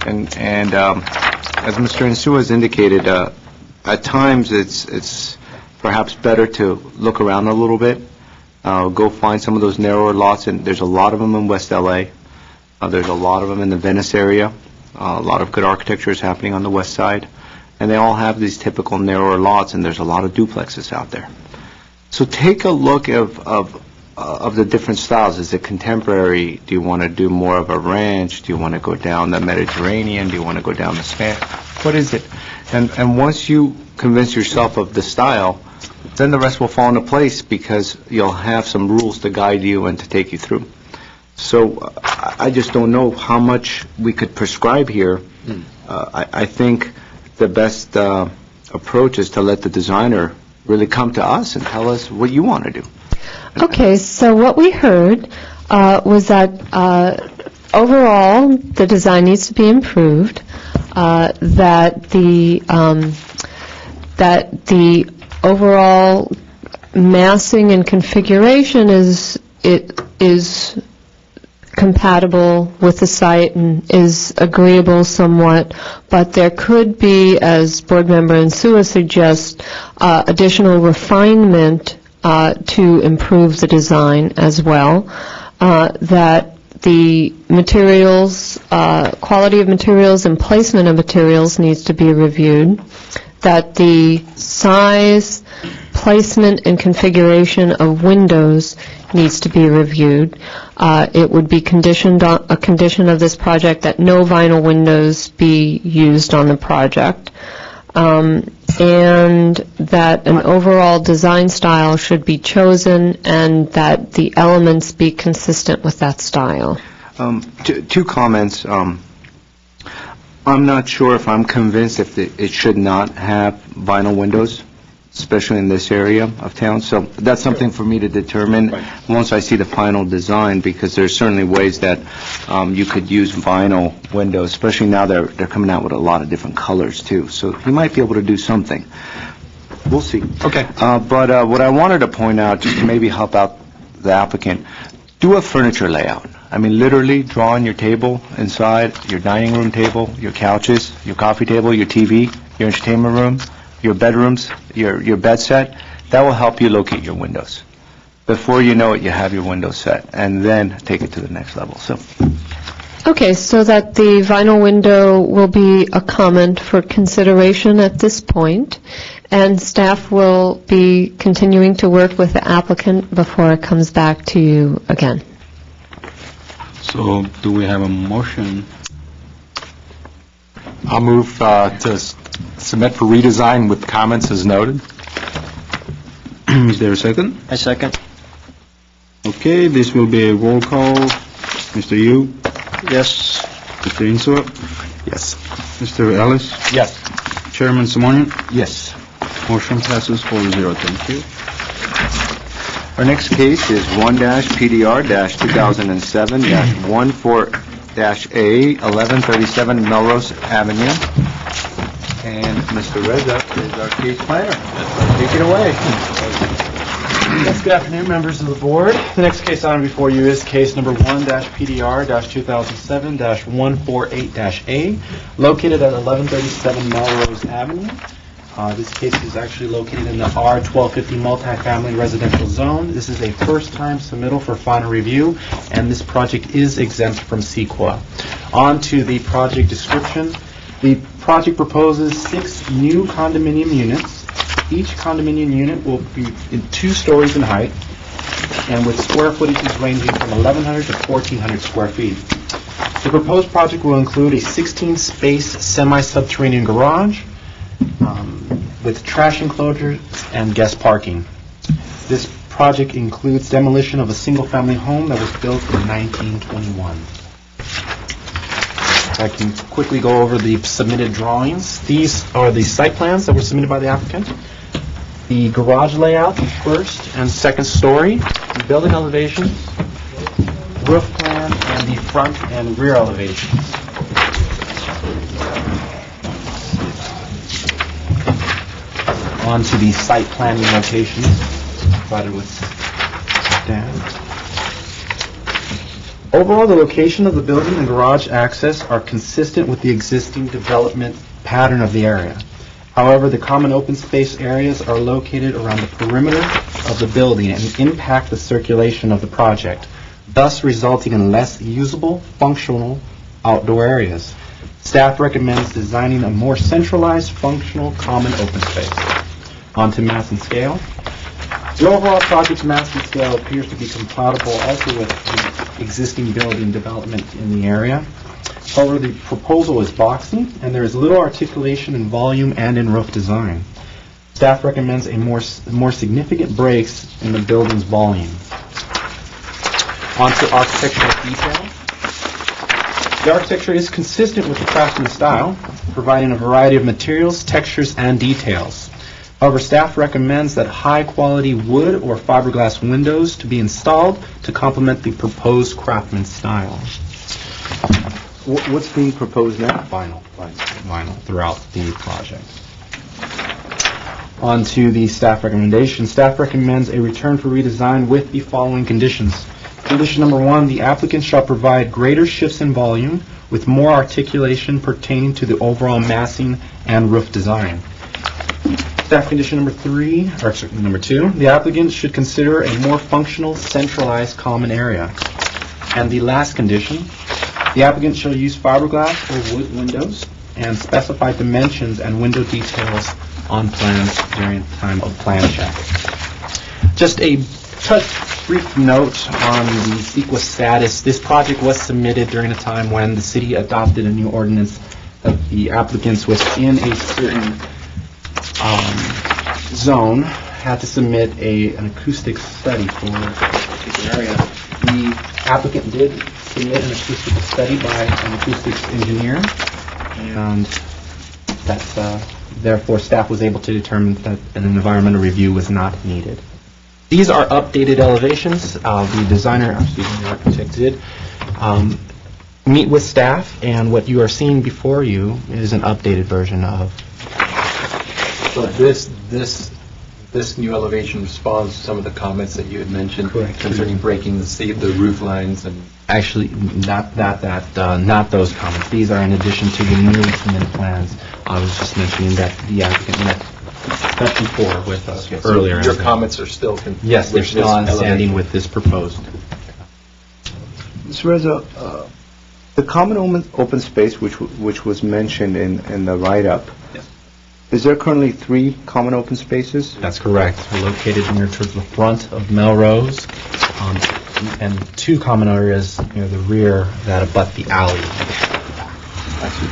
Speaker 5: And as Mr. Insua has indicated, at times it's perhaps better to look around a little bit, go find some of those narrower lots, and there's a lot of them in West LA. There's a lot of them in the Venice area. A lot of good architecture is happening on the west side, and they all have these typical narrower lots, and there's a lot of duplexes out there. So take a look of the different styles. Is it contemporary? Do you want to do more of a ranch? Do you want to go down the Mediterranean? Do you want to go down the Spanish? What is it? And once you convince yourself of the style, then the rest will fall into place because you'll have some rules to guide you and to take you through. So I just don't know how much we could prescribe here. I think the best approach is to let the designer really come to us and tell us what you want to do.
Speaker 4: Okay, so what we heard was that overall the design needs to be improved, that the overall massing and configuration is compatible with the site and is agreeable somewhat, but there could be, as Board Member Insua suggests, additional refinement to improve the design as well, that the materials, quality of materials and placement of materials needs to be reviewed, that the size, placement, and configuration of windows needs to be reviewed. It would be a condition of this project that no vinyl windows be used on the project, and that an overall design style should be chosen and that the elements be consistent with that style.
Speaker 5: Two comments. I'm not sure if I'm convinced if it should not have vinyl windows, especially in this area of town. So that's something for me to determine once I see the final design, because there's certainly ways that you could use vinyl windows, especially now they're coming out with a lot of different colors too. So you might be able to do something. We'll see.
Speaker 3: Okay.
Speaker 5: But what I wanted to point out, just to maybe help out the applicant, do a furniture layout. I mean, literally draw on your table inside, your dining room table, your couches, your coffee table, your TV, your entertainment room, your bedrooms, your bed set. That will help you locate your windows. Before you know it, you have your window set, and then take it to the next level. So.
Speaker 4: Okay, so that the vinyl window will be a comment for consideration at this point, and staff will be continuing to work with the applicant before it comes back to you again.
Speaker 6: So do we have a motion?
Speaker 3: I'll move to submit for redesign with comments as noted.
Speaker 6: Is there a second?
Speaker 7: I second.
Speaker 6: Okay, this will be a roll call. Mr. Yu,
Speaker 7: Yes.
Speaker 6: Mr. Insua,
Speaker 3: Yes.
Speaker 6: Mr. Ellis,
Speaker 3: Yes.
Speaker 6: Chairman Simonian,
Speaker 5: Yes.
Speaker 6: motion passes 4-0. Thank you.
Speaker 5: Our next case is 1-PDR-2007-14-A, 1137 Melrose Avenue. And Mr. Reza is our case planner. Take it away.
Speaker 10: Yes, good afternoon, members of the board. The next case item before you is case number 1-PDR-2007-148-A, located at 1137 Melrose Avenue. This case is actually located in the R1250 multifamily residential zone. This is a first-time submittal for final review, and this project is exempt from CEQA. On to the project description. The project proposes 6 new condominium units. Each condominium unit will be in 2 stories in height, and with square footages ranging from 1,100 to 1,400 square feet. The proposed project will include a 16-space semi-subterranean garage, with trash enclosures and guest parking. This project includes demolition of a single-family home that was built in 1921. I can quickly go over the submitted drawings. These are the site plans that were submitted by the applicant. The garage layout, first and second story, the building elevations, roof plan, and the front and rear elevations. On to the site planning locations provided with Dan. Overall, the location of the building and garage access are consistent with the existing development pattern of the area. However, the common open space areas are located around the perimeter of the building and impact the circulation of the project, thus resulting in less usable, functional outdoor areas. Staff recommends designing a more centralized, functional, common open space. On to mass and scale. The overall project's mass and scale appears to be compatible also with the existing building development in the area. However, the proposal is boxy, and there is little articulation in volume and in roof design. Staff recommends a more significant breaks in the building's volume. On to architectural detail. The architecture is consistent with the craftsman style, providing a variety of materials, textures, and details. However, staff recommends that high-quality wood or fiberglass windows to be installed to complement the proposed craftsman style.
Speaker 5: What's being proposed now?
Speaker 10: Vinyl throughout the project. On to the staff recommendation. Staff recommends a return for redesign with the following conditions. Condition number 1, the applicant shall provide greater shifts in volume with more articulation pertaining to the overall massing and roof design. Staff condition number 2, the applicant should consider a more functional, centralized common area. And the last condition, the applicant shall use fiberglass or wood windows and specify dimensions and window details on plans during the time of plan check. Just a brief note on the CEQA status. This project was submitted during a time when the city adopted a new ordinance that the applicants within a certain zone had to submit an acoustic study for a particular area. The applicant did submit an acoustic study by an acoustics engineer, and that's therefore staff was able to determine that an environmental review was not needed. These are updated elevations. The designer, the architect did meet with staff, and what you are seeing before you is an updated version of.
Speaker 3: So this new elevation responds to some of the comments that you had mentioned.
Speaker 10: Correct.
Speaker 3: Concerning breaking the roof lines and...
Speaker 10: Actually, not those comments. These are in addition to the newly submitted plans. I was just mentioning that the applicant met section 4 with us earlier.
Speaker 3: Your comments are still...
Speaker 10: Yes, they're still on standing with this proposed.
Speaker 5: Mr. Reza, the common open space which was mentioned in the write-up,
Speaker 10: Yes.
Speaker 5: Is there currently 3 common open spaces?
Speaker 10: That's correct. We're located near towards the front of Melrose, and 2 common areas near the rear that abut the alley.
Speaker 5: I see.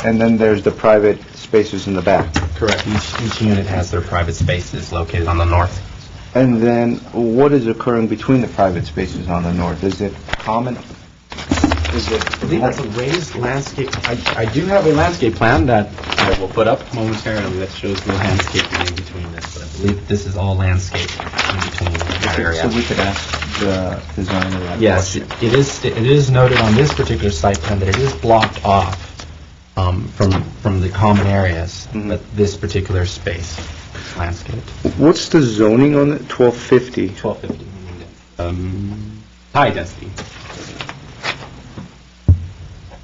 Speaker 5: And then there's the private spaces in the back.
Speaker 10: Correct. Each unit has their private spaces located on the north.
Speaker 5: And then what is occurring between the private spaces on the north? Is it common
Speaker 10: I believe that's a raised landscape. I do have a landscape plan that I will put up momentarily that shows the landscaping in between this, but I believe this is all landscape in between that area.
Speaker 5: So we could ask the designer that
Speaker 10: Yes,
Speaker 5: question.
Speaker 10: it is noted on this particular site plan that it is blocked off from the common areas, but this particular space is landscaped.
Speaker 5: What's the zoning on it? 1250?
Speaker 10: 1250, high density.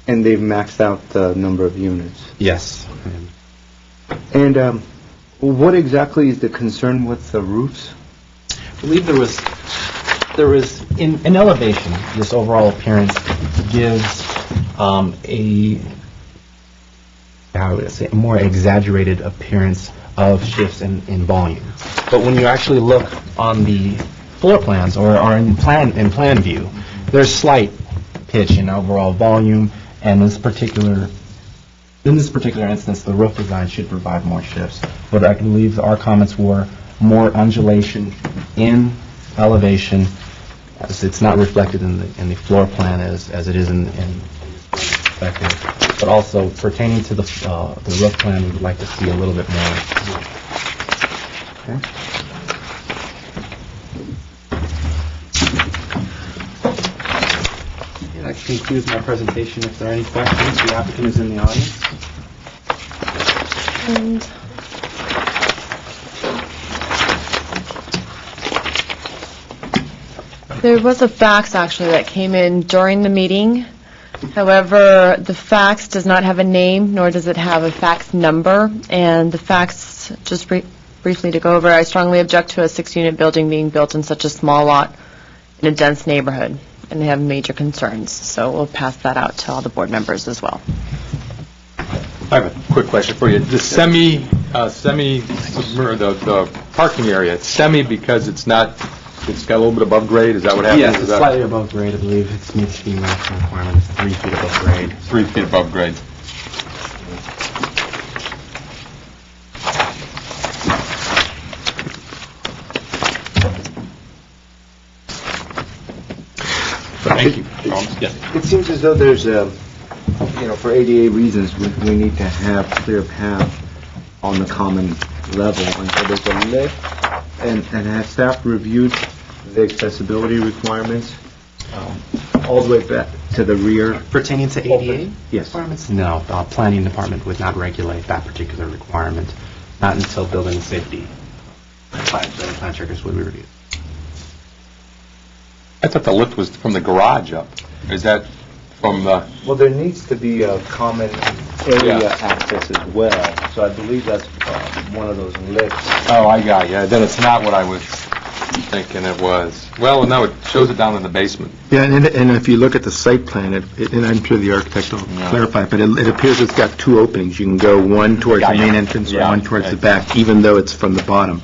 Speaker 5: And they've maxed out the number of units.
Speaker 10: Yes.
Speaker 5: And what exactly is the concern with the roofs?
Speaker 10: I believe there was in elevation, this overall appearance gives a more exaggerated appearance of shifts in volume. But when you actually look on the floor plans or in plan view, there's slight pitch in overall volume, and in this particular instance, the roof design should provide more shifts. But I believe our comments were more undulation in elevation, as it's not reflected in the floor plan as it is in perspective. But also pertaining to the roof plan, we would like to see a little bit more.
Speaker 5: Okay.
Speaker 10: That concludes my presentation. If there are any questions, the applicant is in the audience.
Speaker 2: And there was a fax actually that came in during the meeting. However, the fax does not have a name, nor does it have a fax number. And the fax, just briefly to go over, I strongly object to a 6-unit building being built in such a small lot in a dense neighborhood, and they have major concerns. So we'll pass that out to all the board members as well.
Speaker 3: I have a quick question for you. The the parking area, it's semi because it's got a little bit above grade, is that what happens?
Speaker 10: Yes,
Speaker 3: Is
Speaker 10: it's
Speaker 3: that
Speaker 10: slightly above grade. I believe it meets the maximum requirement. It's 3 feet above grade.
Speaker 3: 3 feet above grade? Thank you. Yes.
Speaker 5: It seems as though there's for ADA reasons, we need to have clear path on the common level. And so there's a lift, and has staff reviewed the accessibility requirements all the way back to the rear?
Speaker 10: Pertaining to ADA
Speaker 5: Yes.
Speaker 10: requirements? No, the planning department would not regulate that particular requirement, not until building safety. Building plan checkers would be reviewed.
Speaker 3: I thought the lift was from the garage up. Is that from the...
Speaker 5: Well, there needs to be a common area access as well, so I believe that's one of those lifts.
Speaker 3: Oh, I got you. Then it's not what I was thinking it was. Well, no, it shows it down in the basement.
Speaker 1: Yeah, and if you look at the site plan, and I'm sure the architect will clarify, but it appears it's got 2 openings. You can go one towards the main entrance or one towards the back, even though it's from the bottom.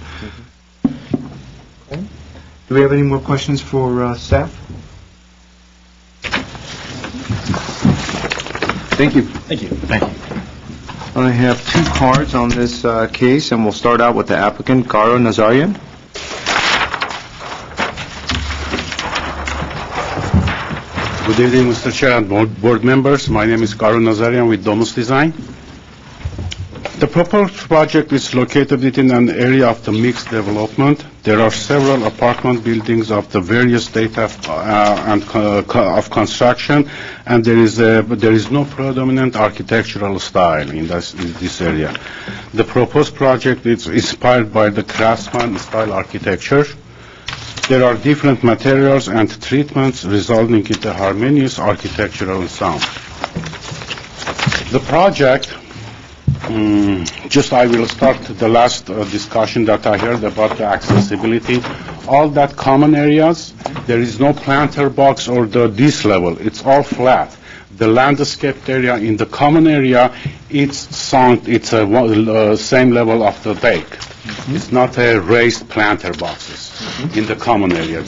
Speaker 5: Do we have any more questions for staff? Thank you.
Speaker 10: Thank you.
Speaker 3: Thank you.
Speaker 5: I have 2 cards on this case, and we'll start out with the applicant, Garo Nazarian.
Speaker 11: Good evening, Mr. Chair and board members. My name is Garo Nazarian with Domus Design. The proposed project is located within an area of the mixed development. There are several apartment buildings of the various date of construction, and there is no predominant architectural style in this area. The proposed project is inspired by the craftsman style architecture. There are different materials and treatments resulting in a harmonious architectural sound. The project, I will start the last discussion that I heard about the accessibility. All that common areas, there is no planter box or this level. It's all flat. The landscaped area in the common area, it's a same level of the deck. It's not a raised planter boxes in the common area.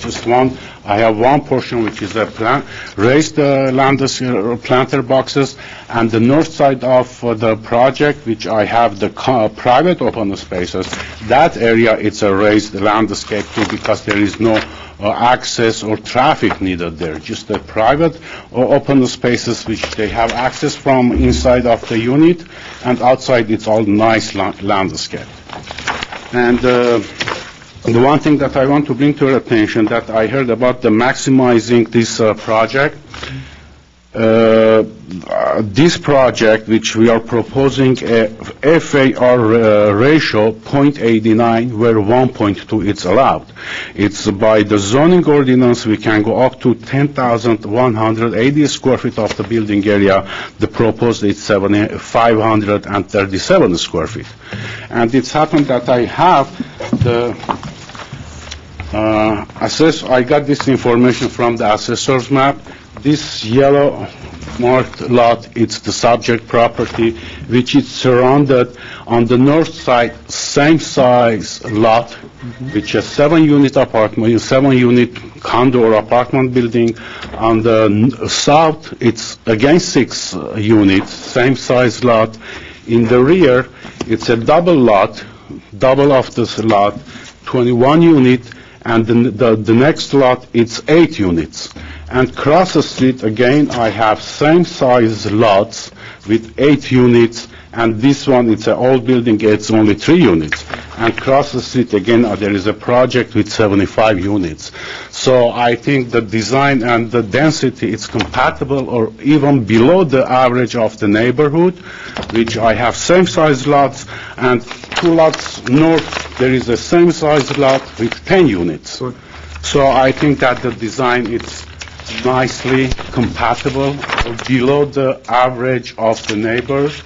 Speaker 11: I have one portion which is a raised planter boxes, and the north side of the project, which I have the private open spaces, that area it's a raised landscape too, because there is no access or traffic needed there. Just the private or open spaces which they have access from inside of the unit, and outside it's all nice landscape. And the one thing that I want to bring to your attention that I heard about the maximizing this project. This project, which we are proposing a FAR ratio 0.89, where 1.2 is allowed. It's by the zoning ordinance, we can go up to 10,180 square feet of the building area. The proposed is 537 square feet. And it's happened that I have the I got this information from the assessor's map. This yellow marked lot, it's the subject property, which is surrounded on the north side, same size lot, which is 7-unit apartment, 7-unit condo or apartment building. On the south, it's again 6 units, same size lot. In the rear, it's a double lot, double of this lot, 21 unit, and the next lot, it's 8 units. And cross the street, again, I have same size lots with 8 units, and this one, it's an old building, it's only 3 units. And cross the street, again, there is a project with 75 units. So I think the design and the density is compatible or even below the average of the neighborhood, which I have same size lots, and 2 lots north, there is a same size lot with 10 units. So I think that the design is nicely compatible or below the average of the neighbors,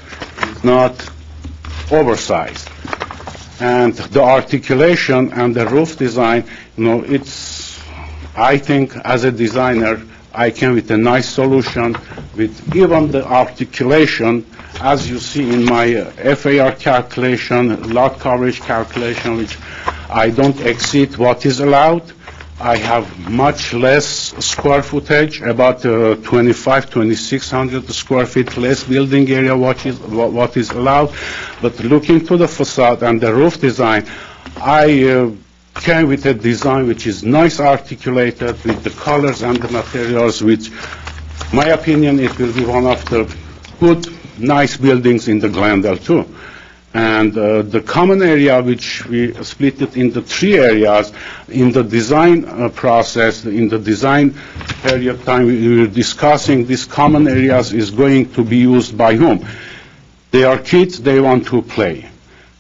Speaker 11: not oversized. And the articulation and the roof design, I think as a designer, I came with a nice solution with even the articulation, as you see in my FAR calculation, lot coverage calculation, which I don't exceed what is allowed. I have much less square footage, about 2,600 square feet less building area what is allowed. But looking to the facade and the roof design, I came with a design which is nice articulated with the colors and the materials, which, my opinion, it will be one of the good, nice buildings in the Glendale too. And the common area, which we split it into 3 areas, in the design process, in the design period time, we were discussing these common areas is going to be used by whom? They are kids, they want to play.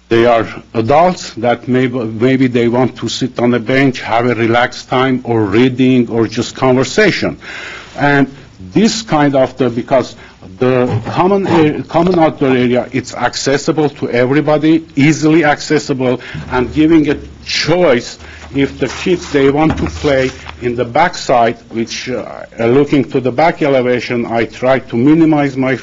Speaker 11: They are adults that maybe they want to sit on a bench, have a relaxed time, or reading, or just conversation. And this kind of because the common outdoor area, it's accessible to everybody, easily accessible, and giving a choice if the kids, they want to play in the back side, which looking to the back elevation, I try to minimize my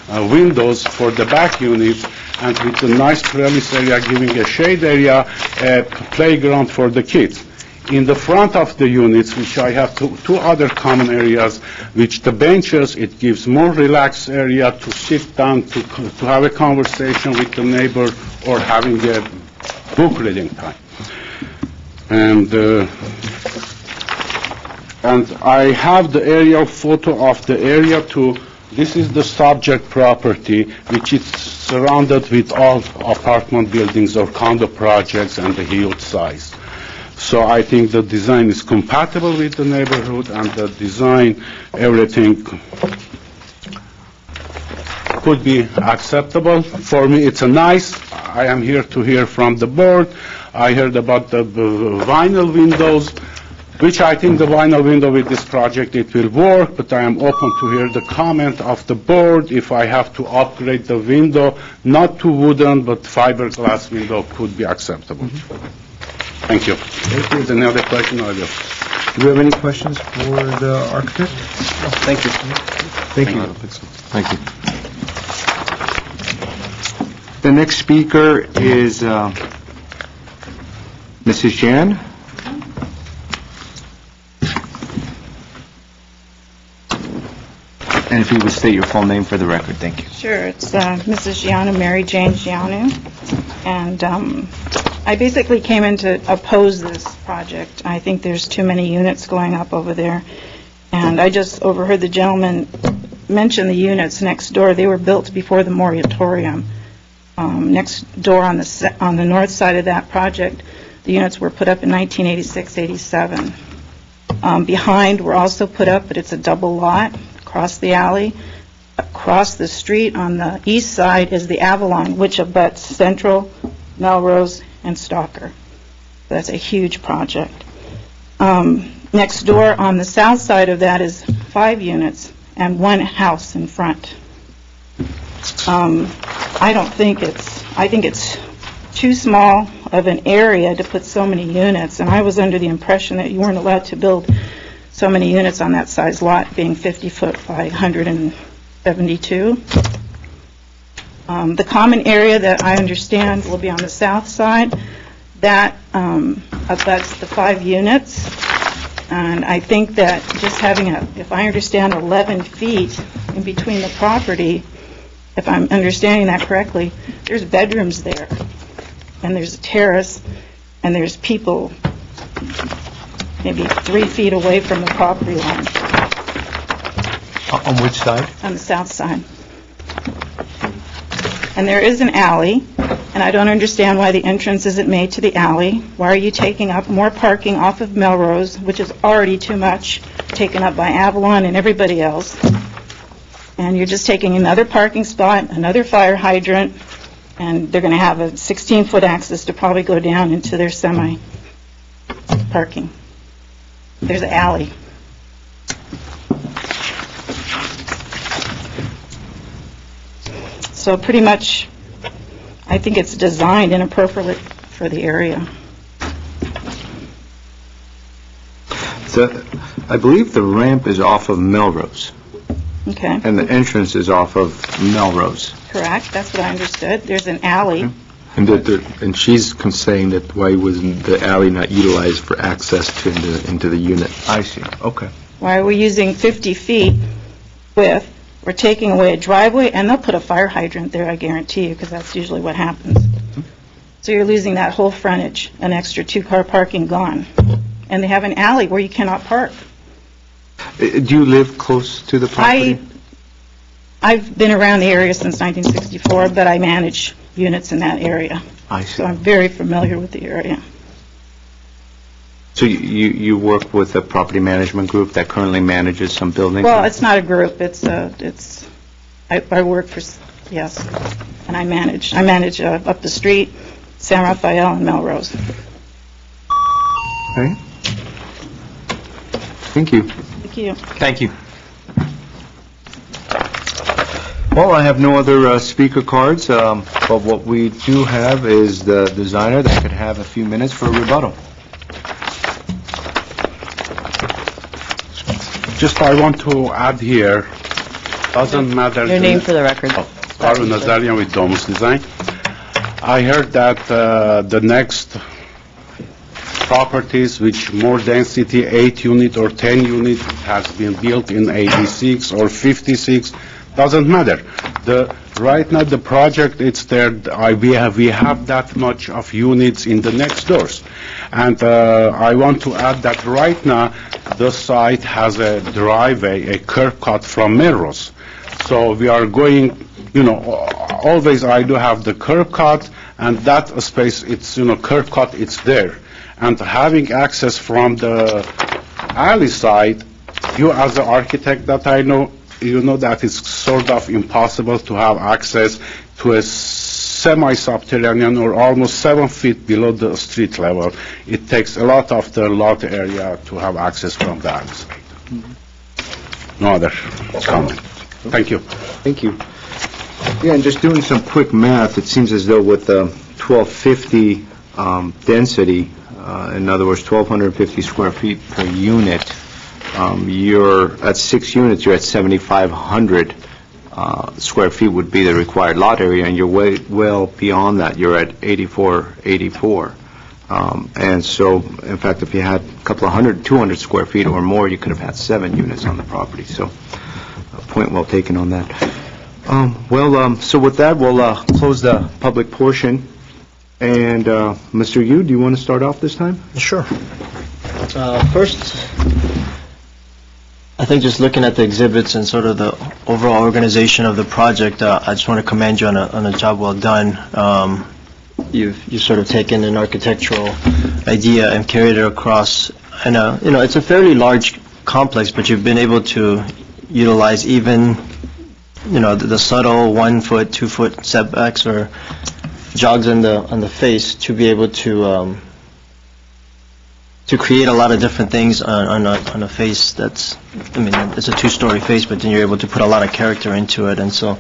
Speaker 11: windows for the back units, and with a nice trellis area, giving a shade area, a playground for the kids. In the front of the units, which I have 2 other common areas, which the benches, it gives more relaxed area to sit down, to have a conversation with the neighbor, or having a book reading time. And I have the aerial photo of the area too. This is the subject property, which is surrounded with all apartment buildings or condo projects and the huge size. So I think the design is compatible with the neighborhood, and the design, everything could be acceptable. For me, it's a nice, I am here to hear from the board. I heard about the vinyl windows, which I think the vinyl window with this project, it will work, but I am open to hear the comment of the board if I have to upgrade the window, not to wooden, but fiberglass window could be acceptable. Thank you.
Speaker 7: Thank you.
Speaker 11: Is there any other question? I will.
Speaker 7: Do we have any questions for the architect? Thank you. Thank you.
Speaker 3: Thank you.
Speaker 5: The next speaker is Mrs. Jan? And if you would state your full name for the record, thank you.
Speaker 12: Sure, it's Mrs. Gianu, Mary Jane Gianu, and I basically came in to oppose this project. I think there's too many units going up over there, and I just overheard the gentleman mention the units next door. They were built before the moratorium. Next door on the north side of that project, the units were put up in 1986-87. Behind were also put up, but it's a double lot across the alley. Across the street on the east side is the Avalon, which abuts Central, Melrose, and Stalker. That's a huge project. Next door on the south side of that is 5 units and 1 house in front. I think it's too small of an area to put so many units, and I was under the impression that you weren't allowed to build so many units on that size lot, being 50 foot by 172. The common area that I understand will be on the south side, that abuts the 5 units, and I think that just having if I understand, 11 feet in between the property, if I'm understanding that correctly, there's bedrooms there, and there's a terrace, and there's people maybe 3 feet away from the property line.
Speaker 5: On which side?
Speaker 12: On the south side. And there is an alley, and I don't understand why the entrance isn't made to the alley. Why are you taking up more parking off of Melrose, which is already too much, taken up by Avalon and everybody else? And you're just taking another parking spot, another fire hydrant, and they're going to have a 16-foot access to probably go down into their semi-parking. There's an alley. So pretty much, I think it's designed inappropriately for the area.
Speaker 5: So, I believe the ramp is off of Melrose,
Speaker 12: Okay,
Speaker 5: and the entrance is off of Melrose.
Speaker 12: correct. That's what I understood. There's an alley.
Speaker 1: And she's saying that why wasn't the alley not utilized for access to into the unit?
Speaker 5: I see, okay.
Speaker 12: Why are we using 50 feet width? We're taking away a driveway, and they'll put a fire hydrant there, I guarantee you, because that's usually what happens. So you're losing that whole frontage, an extra 2-car parking gone. And they have an alley where you cannot park.
Speaker 5: Do you live close to the property?
Speaker 12: I've been around the area since 1964, but I manage units in that area.
Speaker 5: I
Speaker 12: So
Speaker 5: see.
Speaker 12: I'm very familiar with the area.
Speaker 5: So you work with a property management group that currently manages some buildings?
Speaker 12: Well, it's not a group, I work for, yes, and I manage up the street, San Rafael and Melrose.
Speaker 5: Okay. Thank you.
Speaker 12: Thank you.
Speaker 5: Thank you. Well, I have no other speaker cards, but what we do have is the designer that could have a few minutes for a rebuttal.
Speaker 11: Just I want to add here, doesn't matter.
Speaker 2: Your name for the record.
Speaker 11: Arun Nazarian with Domus Design. I heard that the next properties which more density, 8 unit or 10 unit, has been built in 86 or 56, doesn't matter. Right now the project, it's there, we have that much of units in the next doors. And I want to add that right now the site has a driveway, a curb cut from Melrose. So we are going, always I do have the curb cut, and that space, it's, curb cut, it's there. And having access from the alley side, you as the architect that I know, you know that it's sort of impossible to have access to a semi-subterranean or almost 7 feet below the street level. It takes a lot of the lot area to have access from the alley side. No other comment. Thank you.
Speaker 5: Thank you. Yeah, and just doing some quick math, it seems as though with the 1250 density, in other words, 1,250 square feet per unit, you're at 6 units, you're at 7,500 square feet would be the required lot area, and you're well beyond that. You're at 8484. And so, in fact, if you had a couple of 200 square feet or more, you could have had 7 units on the property. So, point well taken on that. So with that, we'll close the public portion. And Mr. Yu, do you want to start off this time?
Speaker 7: Sure. First, I think just looking at the exhibits and sort of the overall organization of the project, I just want to commend you on a job well done. You've sort of taken an architectural idea and carried it across. And it's a fairly large complex, but you've been able to utilize even the subtle 1 foot, 2 foot setbacks or jogs on the face to be able to create a lot of different things on a face that's, it's a 2-story face, but then you're able to put a lot of character into it. And so,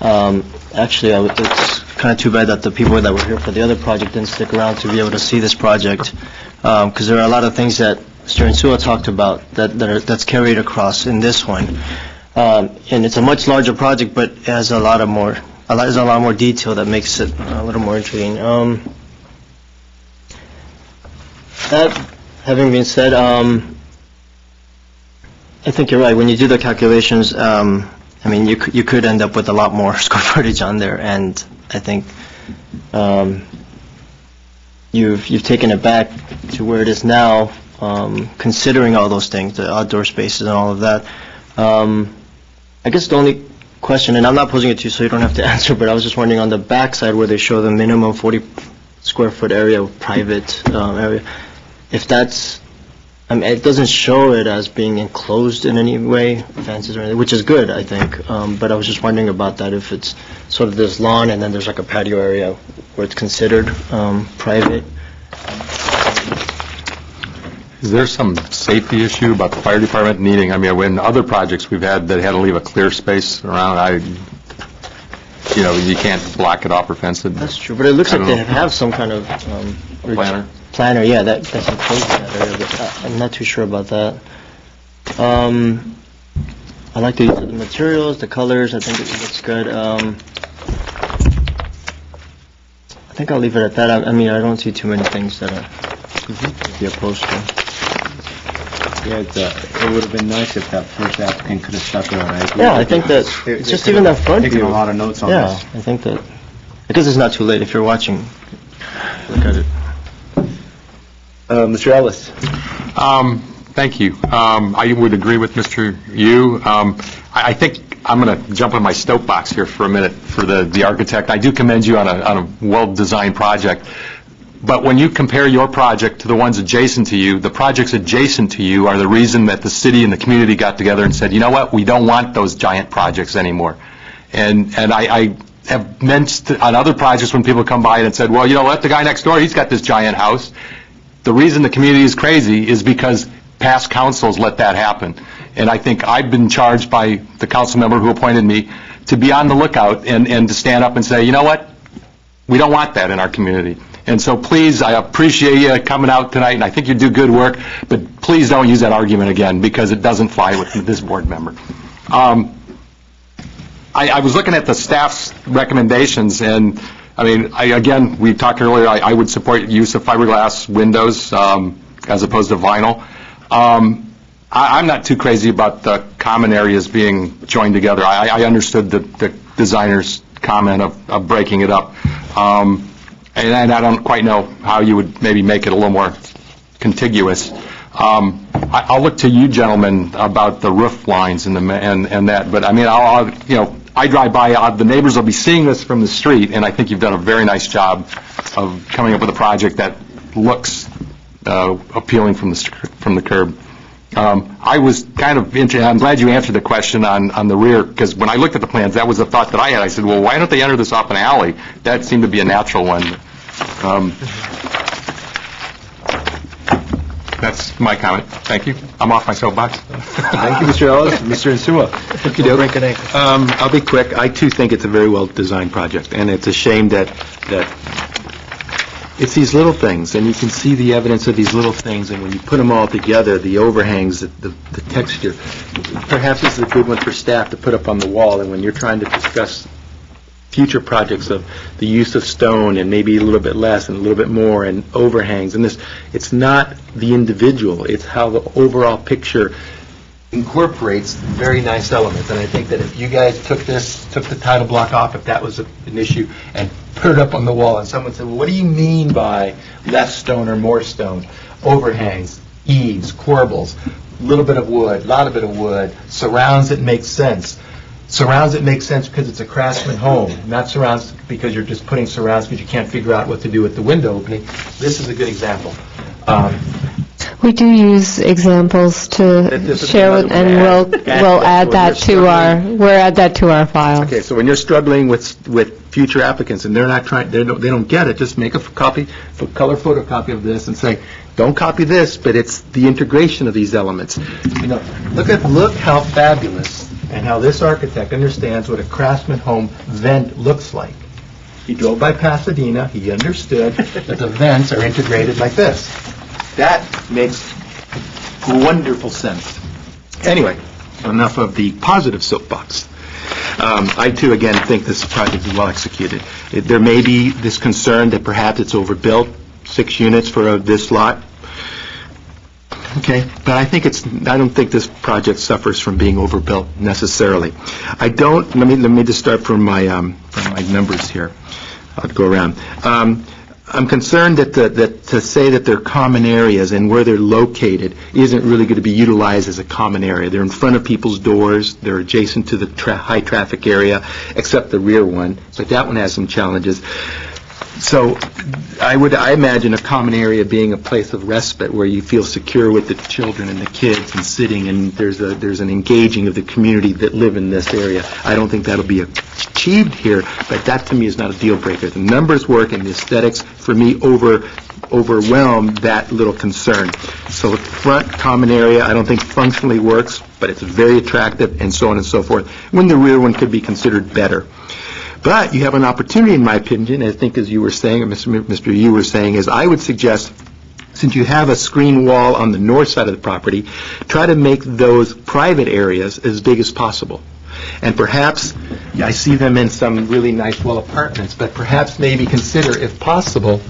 Speaker 7: actually, it's kind of too bad that the people that were here for the other project didn't stick around to be able to see this project, because there are a lot of things that Mr. Insua talked about that's carried across in this one. And it's a much larger project, but it has a lot more detail that makes it a little more intriguing. That having been said, I think you're right. When you do the calculations, you could end up with a lot more square footage on there, and I think you've taken it back to where it is now, considering all those things, the outdoor spaces and all of that. I guess the only question, and I'm not posing it to you so you don't have to answer, but I was just wondering on the back side where they show the minimum 40 square foot area of private area, if that's, it doesn't show it as being enclosed in any way, fences or anything, which is good, I think, but I was just wondering about that, if it's sort of this lawn and then there's like a patio area where it's considered private.
Speaker 3: Is there some safety issue about the fire department needing, when other projects we've had that had to leave a clear space around, you can't block it off or fence it?
Speaker 7: That's true, but it looks like they have some kind of planner, yeah, that's enclosed in that area, but I'm not too sure about that. I like the use of the materials, the colors, I think it looks good. I think I'll leave it at that. I don't see too many things that are be opposed to.
Speaker 5: Yeah, it would have been nice if that first applicant could have stuck around.
Speaker 7: I think that it's just even that front view.
Speaker 5: Taking a lot of notes on this.
Speaker 7: I think that, because it's not too late, if you're watching, look at it.
Speaker 5: Mr. Ellis.
Speaker 3: Thank you. I would agree with Mr. Yu. I think I'm going to jump on my soapbox here for a minute for the architect. I do commend you on a well-designed project. But when you compare your project to the ones adjacent to you, the projects adjacent to you are the reason that the city and the community got together and said, you know what, we don't want those giant projects anymore. And I have meant on other projects when people come by and said, well, let the guy next door, he's got this giant house. The reason the community is crazy is because past councils let that happen. And I think I've been charged by the council member who appointed me to be on the lookout and to stand up and say, you know what, we don't want that in our community. And so please, I appreciate you coming out tonight, and I think you do good work, but please don't use that argument again, because it doesn't fly with this board member. I was looking at the staff's recommendations, and again, we talked earlier, I would support use of fiberglass windows as opposed to vinyl. I'm not too crazy about the common areas being joined together. I understood the designer's comment of breaking it up. And I don't quite know how you would maybe make it a little more contiguous. I'll look to you gentlemen about the roof lines and that, but I drive by, the neighbors will be seeing this from the street, and I think you've done a very nice job of coming up with a project that looks appealing from the curb. I was kind of interested, I'm glad you answered the question on the rear, because when I looked at the plans, that was a thought that I had. I said, well, why don't they enter this off an alley? That seemed to be a natural one. That's my comment. Thank you. I'm off my soapbox.
Speaker 5: Thank you, Mr. Ellis. Mr. Insua.
Speaker 1: I'll be quick. I, too, think it's a very well-designed project, and it's a shame that it's these little things, and you can see the evidence of these little things, and when you put them all together, the overhangs, the texture, perhaps this is a good one for staff to put up on the wall, and when you're trying to discuss future projects of the use of stone and maybe a little bit less and a little bit more and overhangs and this, it's not the individual, it's how the overall picture incorporates very nice elements. And I think that if you guys took the title block off, if that was an issue, and put it up on the wall, and someone said, well, what do you mean by less stone or more stone? Overhangs, eaves, corbels, a little bit of wood, a lot of wood, surrounds that make sense. Surrounds that make sense because it's a craftsman home, not surrounds because you're just putting surrounds because you can't figure out what to do with the window opening. This is a good example.
Speaker 4: We do use examples to share with, and we'll add that to our file.
Speaker 1: Okay, so when you're struggling with future applicants and they're not trying, they don't get it, just make a color photocopy of this and say, don't copy this, but it's the integration of these elements. You know, look how fabulous and how this architect understands what a craftsman home vent looks like. He drove by Pasadena, he understood that the vents are integrated like this. That makes wonderful sense. Anyway, enough of the positive soapbox. I, too, again, think this project is well executed. There may be this concern that perhaps it's overbuilt, 6 units for this lot. Okay, but I don't think this project suffers from being overbuilt necessarily. Let me just start from my numbers here. I'll go around. I'm concerned that to say that they're common areas and where they're located isn't really going to be utilized as a common area. They're in front of people's doors. They're adjacent to the high traffic area, except the rear one. But that one has some challenges. So I imagine a common area being a place of respite where you feel secure with the children and the kids and sitting, and there's an engaging of the community that live in this area. I don't think that'll be achieved here, but that to me is not a deal breaker. The numbers work and the aesthetics, for me, overwhelm that little concern. So the front common area, I don't think functionally works, but it's very attractive and so on and so forth. When the rear one could be considered better. But you have an opportunity, in my opinion, I think as you were saying, or Mr. You were saying, is I would suggest, since you have a screen wall on the north side of the property, try to make those private areas as big as possible. And perhaps, I see them in some really nice, apartments, but perhaps maybe consider, if possible,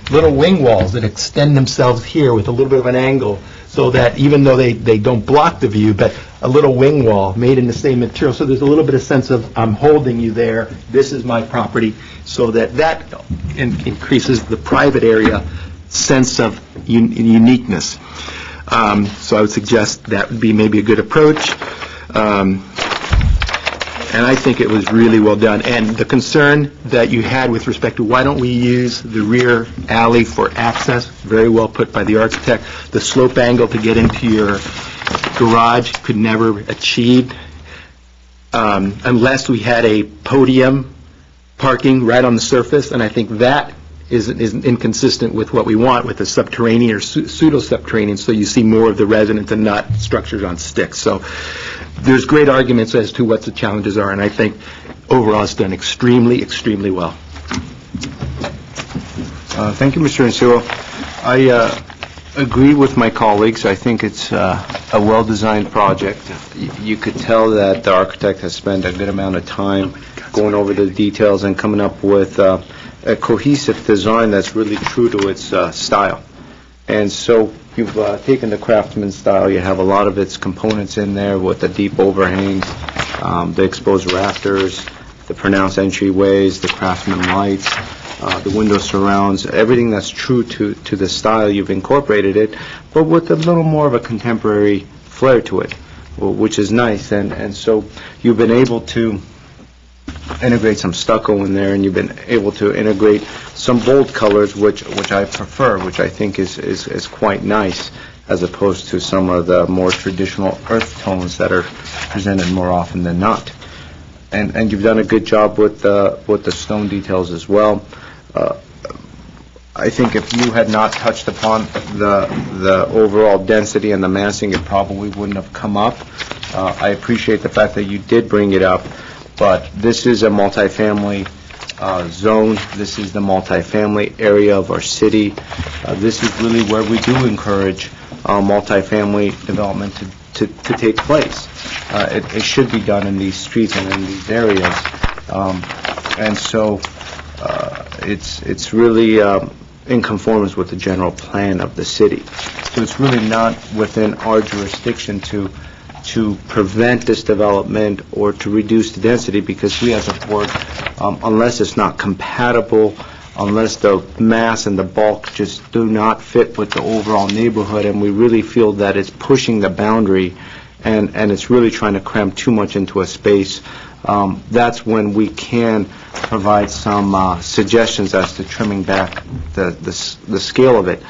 Speaker 1: little wing walls that extend themselves here with a little bit of an angle, so that even though they don't block the view, but a little wing wall made in the same material, so there's a little bit of sense of I'm holding you there, this is my property, so that increases the private area sense of uniqueness. So I would suggest that would be maybe a good approach. And I think it was really well done. And the concern that you had with respect to why don't we use the rear alley for access, very well put by the architect. The slope angle to get into your garage could never achieved unless we had a podium parking right on the surface, and I think that is inconsistent with what we want with the subterranean or pseudo-subterranean, so you see more of the residents and not structures on sticks. So there's great arguments as to what the challenges are, and I think overall it's done extremely, extremely well.
Speaker 5: Thank you, Mr. Insuro. I agree with my colleagues. I think it's a well-designed project. You could tell that the architect has spent a good amount of time going over the details and coming up with a cohesive design that's really true to its style. And so you've taken the craftsman style. You have a lot of its components in there with the deep overhangs, the exposed rafters, the pronounced entryways, the craftsman lights, the window surrounds, everything that's true to the style. You've incorporated it, but with a little more of a contemporary flair to it, which is nice. And so you've been able to integrate some stucco in there, and you've been able to integrate some bold colors, which I prefer, which I think is quite nice, as opposed to some of the more traditional earth tones that are presented more often than not. And you've done a good job with the stone details as well. I think if you had not touched upon the overall density and the massing, it probably wouldn't have come up. I appreciate the fact that you did bring it up, but this is a multifamily zone. This is the multifamily area of our city. This is really where we do encourage multifamily development to take place. It should be done in these streets and in these areas. And so it's really in conformance with the general plan of the city. So it's really not within our jurisdiction to prevent this development or to reduce the density, because we as a board, unless it's not compatible, unless the mass and the bulk just do not fit with the overall neighborhood, and we really feel that it's pushing the boundary and it's really trying to cram too much into a space, that's when we can provide some suggestions as to trimming back the scale of it.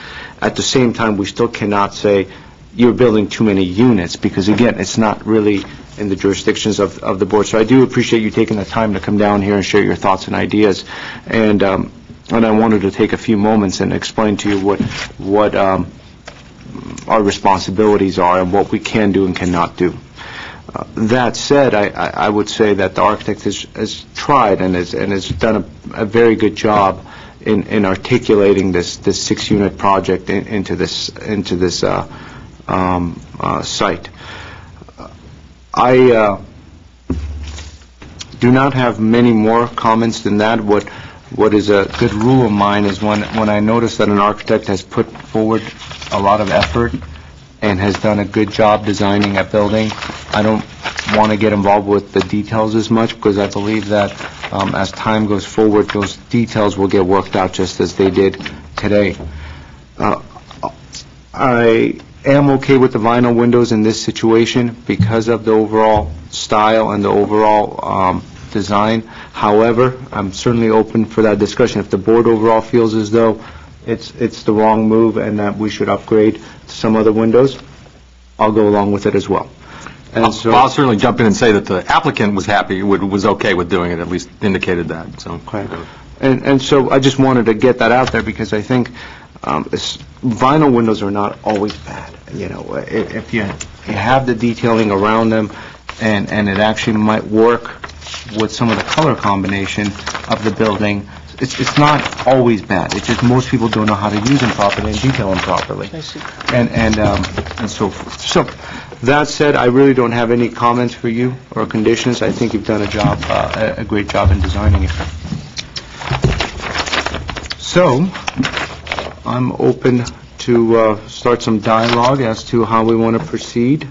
Speaker 5: At the same time, we still cannot say you're building too many units, because again, it's not really in the jurisdictions of the board. So I do appreciate you taking the time to come down here and share your thoughts and ideas. And I wanted to take a few moments and explain to you what our responsibilities are and what we can do and cannot do. That said, I would say that the architect has tried and has done a very good job in articulating this 6-unit project into this site. I do not have many more comments than that. What is a good rule of mine is when I notice that an architect has put forward a lot of effort and has done a good job designing a building, I don't want to get involved with the details as much, because I believe that as time goes forward, those details will get worked out just as they did today. I am okay with the vinyl windows in this situation because of the overall style and the overall design. However, I'm certainly open for that discussion. If the board overall feels as though it's the wrong move and that we should upgrade to some other windows, I'll go along with it as well. And so
Speaker 3: I'll certainly jump in and say that the applicant was happy, was okay with doing it, at least indicated that, so.
Speaker 5: Okay. And so I just wanted to get that out there, because I think vinyl windows are not always bad. You know, if you have the detailing around them and it actually might work with some of the color combination of the building, it's not always bad. It's just most people don't know how to use them properly and detail them properly. And so forth. So that said, I really don't have any comments for you or conditions. I think you've done a great job in designing it. So I'm open to start some dialogue as to how we want to proceed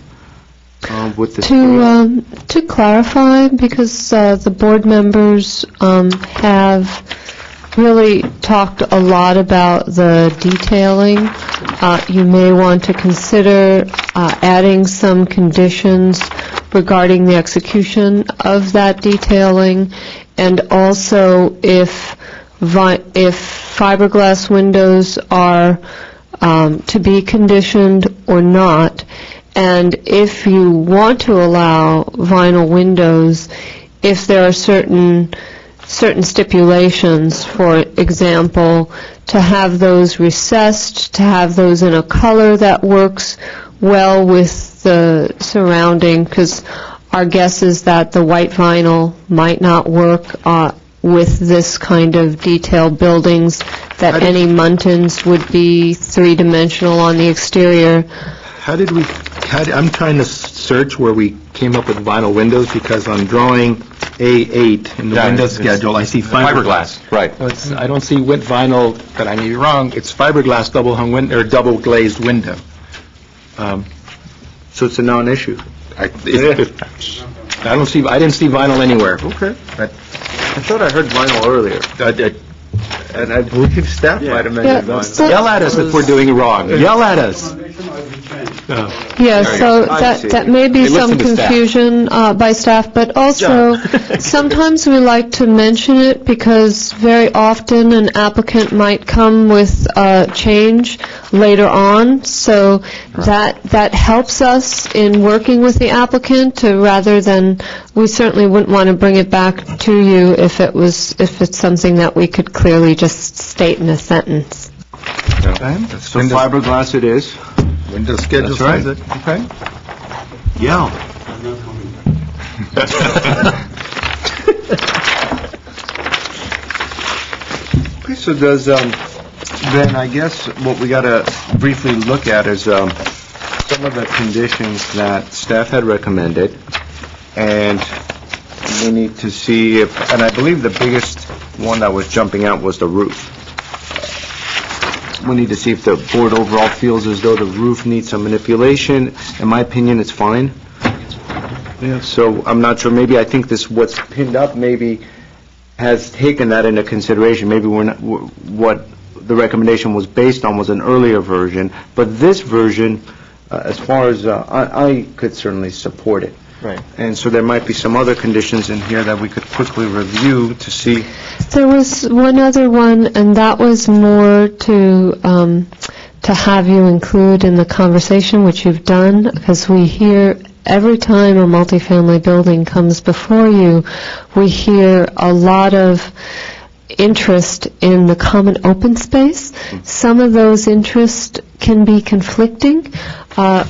Speaker 5: with this.
Speaker 4: To clarify, because the board members have really talked a lot about the detailing, you may want to consider adding some conditions regarding the execution of that detailing, and also if fiberglass windows are to be conditioned or not, and if you want to allow vinyl windows, if there are certain stipulations, for example, to have those recessed, to have those in a color that works well with the surrounding, because our guess is that the white vinyl might not work with this kind of detailed buildings, that any muntins would be three-dimensional on the exterior.
Speaker 1: I'm trying to search where we came up with vinyl windows, because on drawing A8 in the window schedule, I see fiberglass.
Speaker 3: Right.
Speaker 1: So I don't see vinyl, but I may be wrong. It's fiberglass double-hung window, or double-glazed window.
Speaker 5: So it's a non-issue.
Speaker 1: I didn't see vinyl anywhere.
Speaker 5: Okay.
Speaker 1: But
Speaker 5: I thought I heard vinyl earlier, and I believe staff might have mentioned vinyl.
Speaker 1: Yell at us if we're doing it wrong. Yell at us.
Speaker 4: Yeah, so
Speaker 5: I see.
Speaker 4: that may be
Speaker 1: They listen
Speaker 4: some
Speaker 1: to staff.
Speaker 4: confusion by staff, but also sometimes we like to mention it because very often an applicant might come with a change later on, so that helps us in working with the applicant rather than, we certainly wouldn't want to bring it back to you if it's something that we could clearly just state in a sentence.
Speaker 5: Okay. So fiberglass it is.
Speaker 1: Window schedule
Speaker 5: That's right.
Speaker 1: says it.
Speaker 5: Okay. Yeah. Okay, so does, then I guess what we got to briefly look at is some of the conditions that staff had recommended, and we need to see if, and I believe the biggest one that was jumping out was the roof. We need to see if the board overall feels as though the roof needs some manipulation. In my opinion, it's fine. Yeah, so I'm not sure, maybe I think this, what's pinned up maybe has taken that into consideration. Maybe we're not, what the recommendation was based on was an earlier version, but this version, as far as, I could certainly support it.
Speaker 7: Right.
Speaker 5: And so there might be some other conditions in here that we could quickly review to see.
Speaker 4: There was one other one, and that was more to have you include in the conversation, which you've done, because we hear every time a multifamily building comes before you, we hear a lot of interest in the common open space. Some of those interests can be conflicting.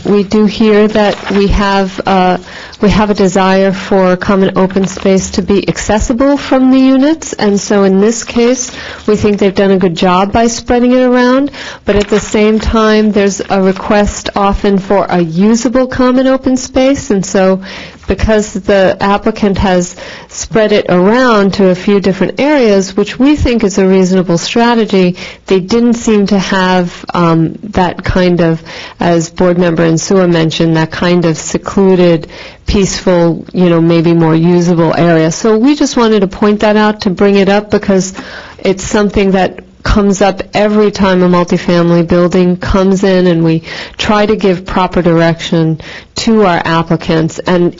Speaker 4: We do hear that we have a desire for common open space to be accessible from the units, and so in this case, we think they've done a good job by spreading it around, but at the same time, there's a request often for a usable common open space, and so because the applicant has spread it around to a few different areas, which we think is a reasonable strategy, they didn't seem to have that kind of, as Board Member Insua mentioned, that kind of secluded, peaceful, maybe more usable area. So we just wanted to point that out, to bring it up, because it's something that comes up every time a multifamily building comes in, and we try to give proper direction to our applicants, and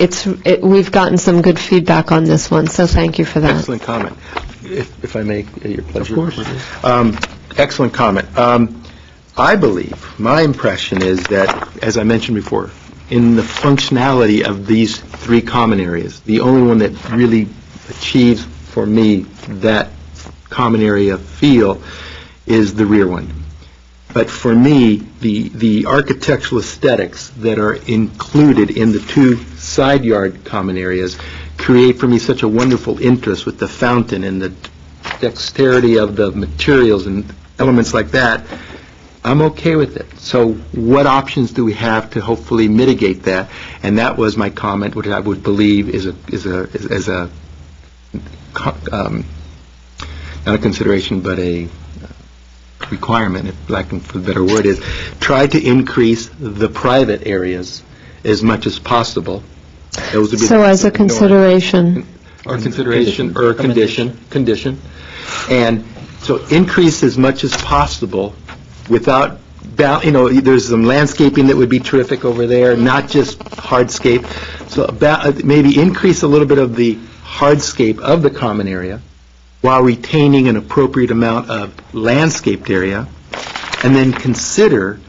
Speaker 4: we've gotten some good feedback on this one, so thank you for that.
Speaker 1: Excellent comment. If I may, your pleasure.
Speaker 6: Of course.
Speaker 1: Excellent comment. I believe, my impression is that, as I mentioned before, in the functionality of these three common areas, the only one that really achieves for me that common area feel is the rear one. But for me, the architectural aesthetics that are included in the two side yard common areas create for me such a wonderful interest with the fountain and the dexterity of the materials and elements like that. I'm okay with it. So what options do we have to hopefully mitigate that? And that was my comment, which I would believe is a not a consideration, but a requirement, if lacking for a better word, is try to increase the private areas as much as possible. Those would be
Speaker 4: So as a consideration.
Speaker 1: Or consideration, or condition. And so increase as much as possible without, there's some landscaping that would be terrific over there, not just hardscape. So maybe increase a little bit of the hardscape of the common area, while retaining an appropriate amount of landscaped area, and then consider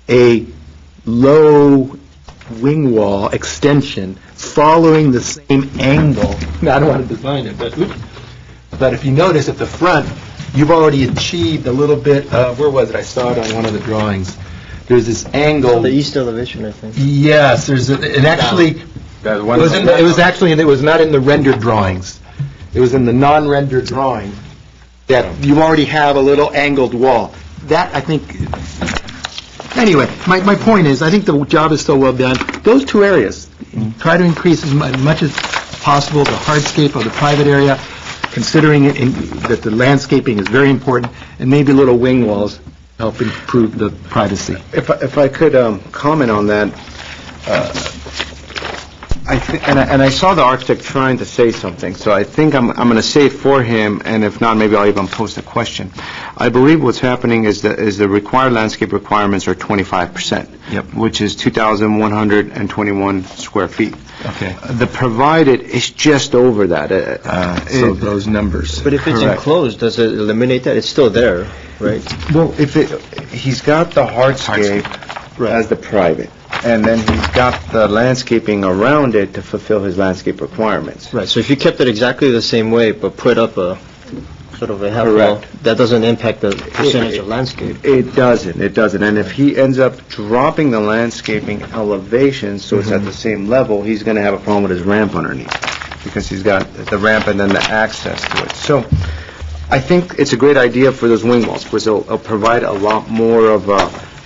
Speaker 1: a low wing wall extension following the same angle. Now, I don't want to design it, but if you notice at the front, you've already achieved a little bit of, where was it? I saw it on one of the drawings. There's this angle.
Speaker 7: The east elevation, I think.
Speaker 1: Yes, it was not in the rendered drawings. It was in the non-rendered drawing that you already have a little angled wall. That, I think, anyway, my point is, I think the job is still well done. Those two areas, try to increase as much as possible the hardscape of the private area, considering that the landscaping is very important, and maybe little wing walls help improve the privacy.
Speaker 5: If I could comment on that, I saw the architect trying to say something, so I think I'm going to say it for him, and if not, maybe I'll even post a question. I believe what's happening is the required landscape requirements are 25%, which is 2,121 square feet.
Speaker 1: Okay.
Speaker 5: The provided is just over that.
Speaker 1: So those numbers.
Speaker 7: But if it's
Speaker 5: Correct.
Speaker 7: enclosed, does it eliminate that? It's still there, right?
Speaker 5: Well, he's got the hardscape as the private, and then he's got the landscaping around it to fulfill his landscape requirements.
Speaker 7: Right, so if you kept it exactly the same way, but put up a sort of a half wall,
Speaker 5: Correct.
Speaker 7: that doesn't impact the percentage of landscape.
Speaker 5: It doesn't. And if he ends up dropping the landscaping elevation so it's at the same level, he's going to have a problem with his ramp underneath, because he's got the ramp and then the access to it. So I think it's a great idea for those wing walls, because it'll provide a lot more of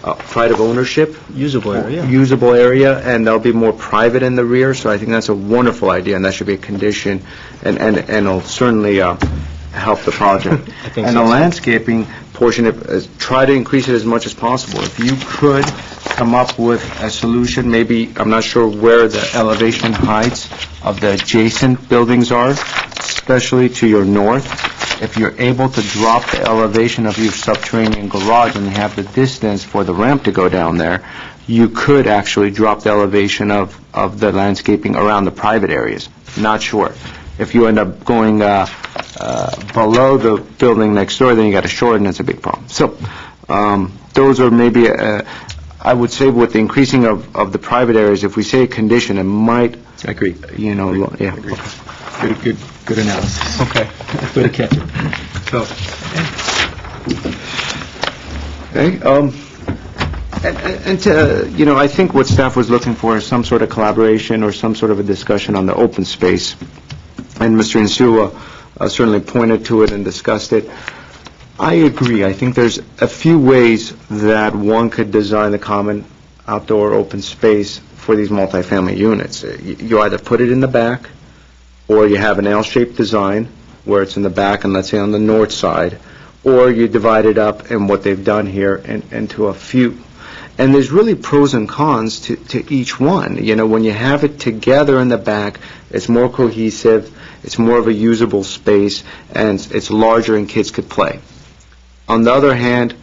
Speaker 5: pride of ownership.
Speaker 7: Usable area.
Speaker 5: Usable area, and they'll be more private in the rear, so I think that's a wonderful idea, and that should be a condition, and it'll certainly help the project.
Speaker 7: think
Speaker 5: And
Speaker 7: so,
Speaker 5: the
Speaker 7: too.
Speaker 5: landscaping portion, try to increase it as much as possible. If you could come up with a solution, maybe, I'm not sure where the elevation heights of the adjacent buildings are, especially to your north. If you're able to drop the elevation of your subterranean garage and have the distance for the ramp to go down there, you could actually drop the elevation of the landscaping around the private areas. Not sure. If you end up going below the building next door, then you got to shorten, it's a big problem. So those are maybe, I would say with the increasing of the private areas, if we say a condition, it might,
Speaker 1: I agree.
Speaker 5: yeah.
Speaker 1: Good analysis.
Speaker 5: Okay.
Speaker 1: Good catch. So,
Speaker 5: Okay, and to, I think what staff was looking for is some sort of collaboration or some sort of a discussion on the open space. And Mr. Insua certainly pointed to it and discussed it. I agree. I think there's a few ways that one could design the common outdoor open space for these multifamily units. You either put it in the back, or you have an L-shaped design where it's in the back and let's say on the north side, or you divide it up in what they've done here into a few. And there's really pros and cons to each one. When you have it together in the back, it's more cohesive, it's more of a usable space, and it's larger and kids could play. On the other hand,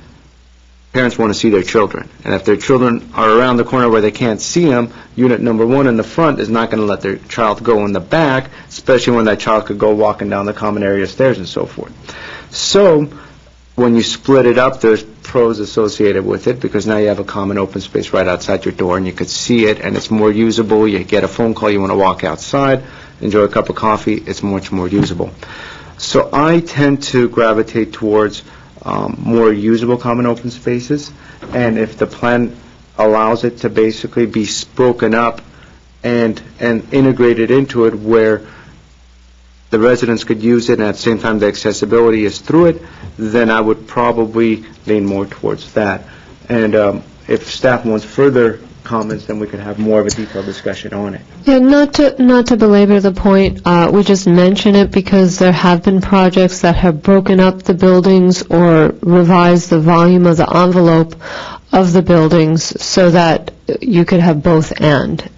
Speaker 5: parents want to see their children. And if their children are around the corner where they can't see them, unit number 1 in the front is not going to let their child go in the back, especially when that child could go walking down the common area stairs and so forth. So when you split it up, there's pros associated with it because now you have a common open space right outside your door and you could see it and it's more usable. You get a phone call, you want to walk outside, enjoy a cup of coffee, it's much more usable. So I tend to gravitate towards more usable common open spaces, and if the plan allows it to basically be broken up and integrated into it where the residents could use it and at the same time the accessibility is through it, then I would probably lean more towards that. And if staff wants further comments, then we could have more of a detailed discussion on it.
Speaker 4: Yeah, not to belabor the point, we just mention it because there have been projects that have broken up the buildings or revised the volume of the envelope of the buildings so that you could have both and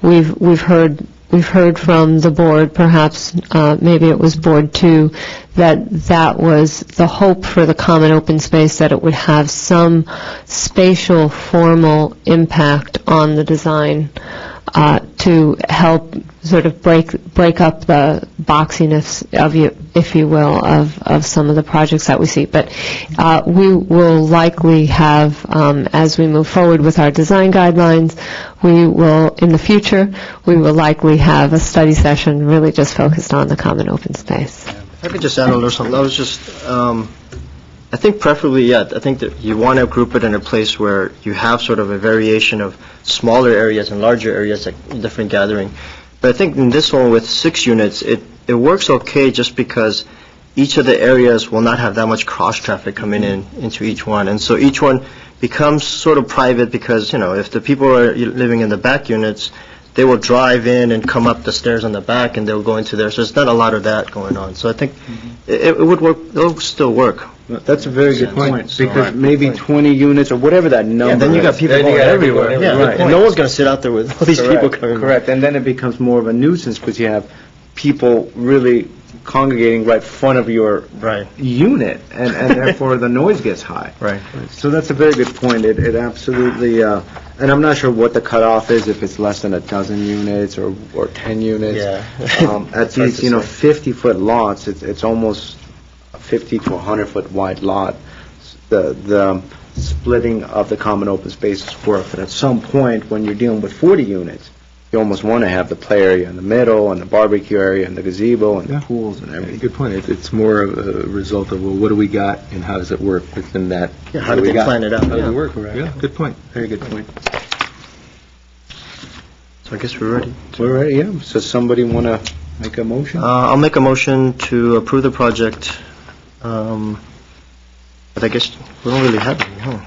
Speaker 4: we've heard from the board, perhaps maybe it was board 2, that was the hope for the common open space, that it would have some spatial formal impact on the design to help sort of break up the boxiness of you, if you will, of some of the projects that we see. But we will likely have, as we move forward with our design guidelines, we will, in the future, we will likely have a study session really just focused on the common open space.
Speaker 7: I could just add a little something. I was just, I think preferably, I think that you want to group it in a place where you have sort of a variation of smaller areas and larger areas, like different gathering. But I think in this one with 6 units, it works okay just because each of the areas will not have that much cross-traffic coming into each one. And so each one becomes sort of private because, if the people are living in the back units, they will drive in and come up the stairs on the back and they'll go into there. So it's not a lot of that going on. So I think it would work, it will still work.
Speaker 5: That's a very good point, because maybe 20 units or whatever that number is.
Speaker 7: Yeah, then you got people going everywhere. Yeah, right. And no one's going to sit out there with all these people coming.
Speaker 5: Correct, and then it becomes more of a nuisance because you have people really congregating right in front of your unit, and therefore the noise gets high.
Speaker 7: Right.
Speaker 5: So that's a very good point. It absolutely, and I'm not sure what the cutoff is, if it's less than a dozen units or 10 units.
Speaker 7: Yeah.
Speaker 5: At these, 50-foot lots, it's almost a 50 to 100-foot wide lot. The splitting of the common open spaces work, but at some point, when you're dealing with 40 units, you almost want to have the play area in the middle, and the barbecue area, and the gazebo, and the pools, and everything.
Speaker 1: Good point. It's more of a result of, well, what do we got, and how does it work within that?
Speaker 7: Yeah, how do they plan it out?
Speaker 1: How does it work? Yeah, good point. Very good point.
Speaker 7: So I guess we're ready.
Speaker 5: We're ready, yeah. So somebody want to make a motion?
Speaker 7: I'll make a motion to approve the project, but I guess we don't really have any, huh?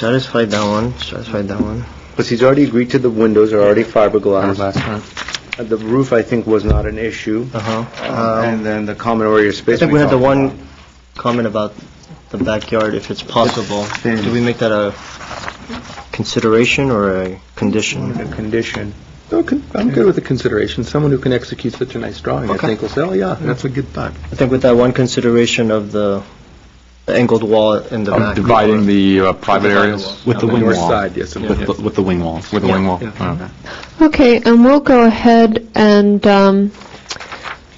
Speaker 7: satisfied that one.
Speaker 5: Because he's already agreed to the windows are already fiberglass.
Speaker 3: Last time.
Speaker 5: The roof, I think, was not an issue. And then the common area space.
Speaker 7: I think we had the
Speaker 5: talked
Speaker 7: one
Speaker 5: about.
Speaker 7: comment about the backyard, if it's possible. Do we make that a consideration or a condition?
Speaker 5: A condition.
Speaker 1: Okay, I'm good with the consideration. Someone who can execute such a nice drawing, I
Speaker 7: Okay.
Speaker 1: think will say, oh, yeah, that's a good thought.
Speaker 7: I think with that one consideration of the angled wall in the back.
Speaker 3: Dividing the private areas
Speaker 6: With the
Speaker 1: On
Speaker 6: wing
Speaker 1: north
Speaker 6: wall.
Speaker 1: side, yes.
Speaker 6: With the wing walls.
Speaker 3: with the wing wall.
Speaker 1: Yeah.
Speaker 4: Okay, and we'll go ahead and,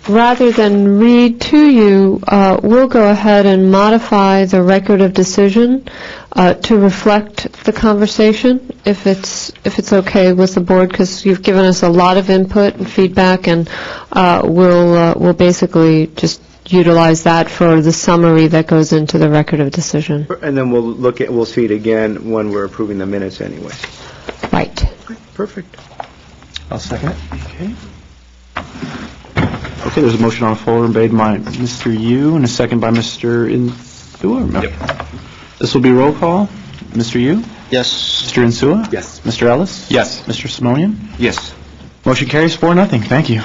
Speaker 4: rather than read to you, we'll go ahead and modify the record of decision to reflect the conversation, if it's okay with the board, because you've given us a lot of input and feedback, and we'll basically just utilize that for the summary that goes into the record of decision.
Speaker 5: And then we'll see it again when we're approving the minutes anyway.
Speaker 4: Right.
Speaker 1: Perfect.
Speaker 10: I'll second it.
Speaker 6: Okay, there's a motion on the floor made by Mr. Yu and a second by Mr. Insua. Yep. This will be roll call. Mr. Yu?
Speaker 7: Yes.
Speaker 6: Mr. Insua?
Speaker 1: Yes.
Speaker 6: Mr. Ellis?
Speaker 3: Yes.
Speaker 6: Mr. Simonian?
Speaker 5: Yes.
Speaker 6: Motion carries 4-0. Thank you.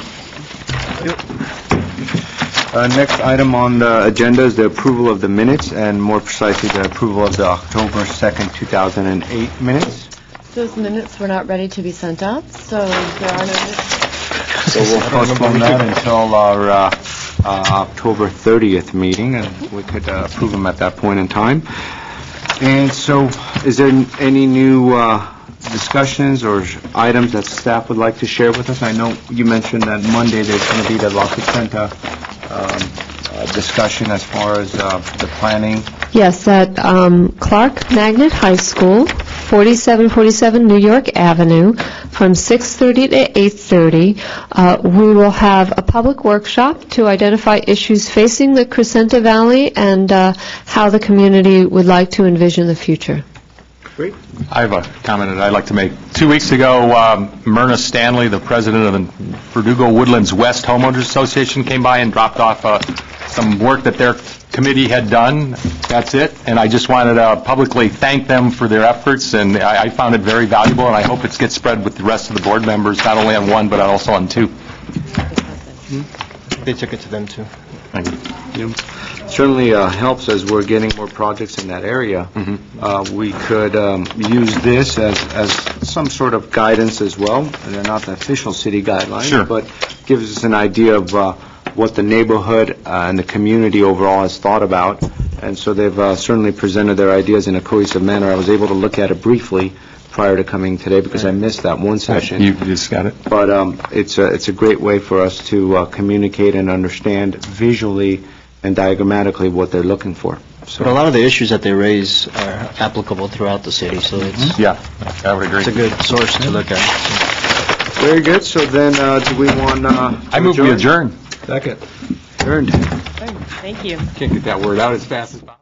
Speaker 5: Next item on the agenda is the approval of the minutes, and more precisely, the approval of the October 2nd, 2008 minutes.
Speaker 2: Those minutes were not ready to be sent out, so there are no minutes.
Speaker 5: So we'll postpone that until our October 30th meeting, and we could approve them at that point in time. And so, is there any new discussions or items that staff would like to share with us? I know you mentioned that Monday there's going to be the La Center discussion as far as the planning.
Speaker 4: Yes, at Clark Magnet High School, 4747 New York Avenue, from 6:30 to 8:30. We will have a public workshop to identify issues facing the Crescenta Valley and how the community would like to envision the future.
Speaker 5: Great.
Speaker 3: I have a comment that I'd like to make. 2 weeks ago, Myrna Stanley, the president of the Verdugo Woodlands West Homeowners Association, came by and dropped off some work that their committee had done. That's it. And I just wanted to publicly thank them for their efforts, and I found it very valuable, and I hope it gets spread with the rest of the board members, not only on one, but also on two.
Speaker 7: They took it to them, too.
Speaker 3: Thank you.
Speaker 5: Certainly helps as we're getting more projects in that area. We could use this as some sort of guidance as well, and they're not the official city guidelines.
Speaker 3: Sure.
Speaker 5: But gives us an idea of what the neighborhood and the community overall has thought about. And so they've certainly presented their ideas in a cohesive manner. I was able to look at it briefly prior to coming today because I missed that one session.
Speaker 3: You just got it.
Speaker 5: But it's a great way for us to communicate and understand visually and diagrammatically what they're looking for.
Speaker 7: But a lot of the issues that they raise are applicable throughout the city, so
Speaker 3: Yeah, I would agree.
Speaker 7: it's a good source to look at.
Speaker 5: Very good. So then, do we want
Speaker 3: I move we adjourn.
Speaker 1: Second.
Speaker 5: Adjourned.
Speaker 2: Thank you.
Speaker 3: Can't get that word out as fast as possible.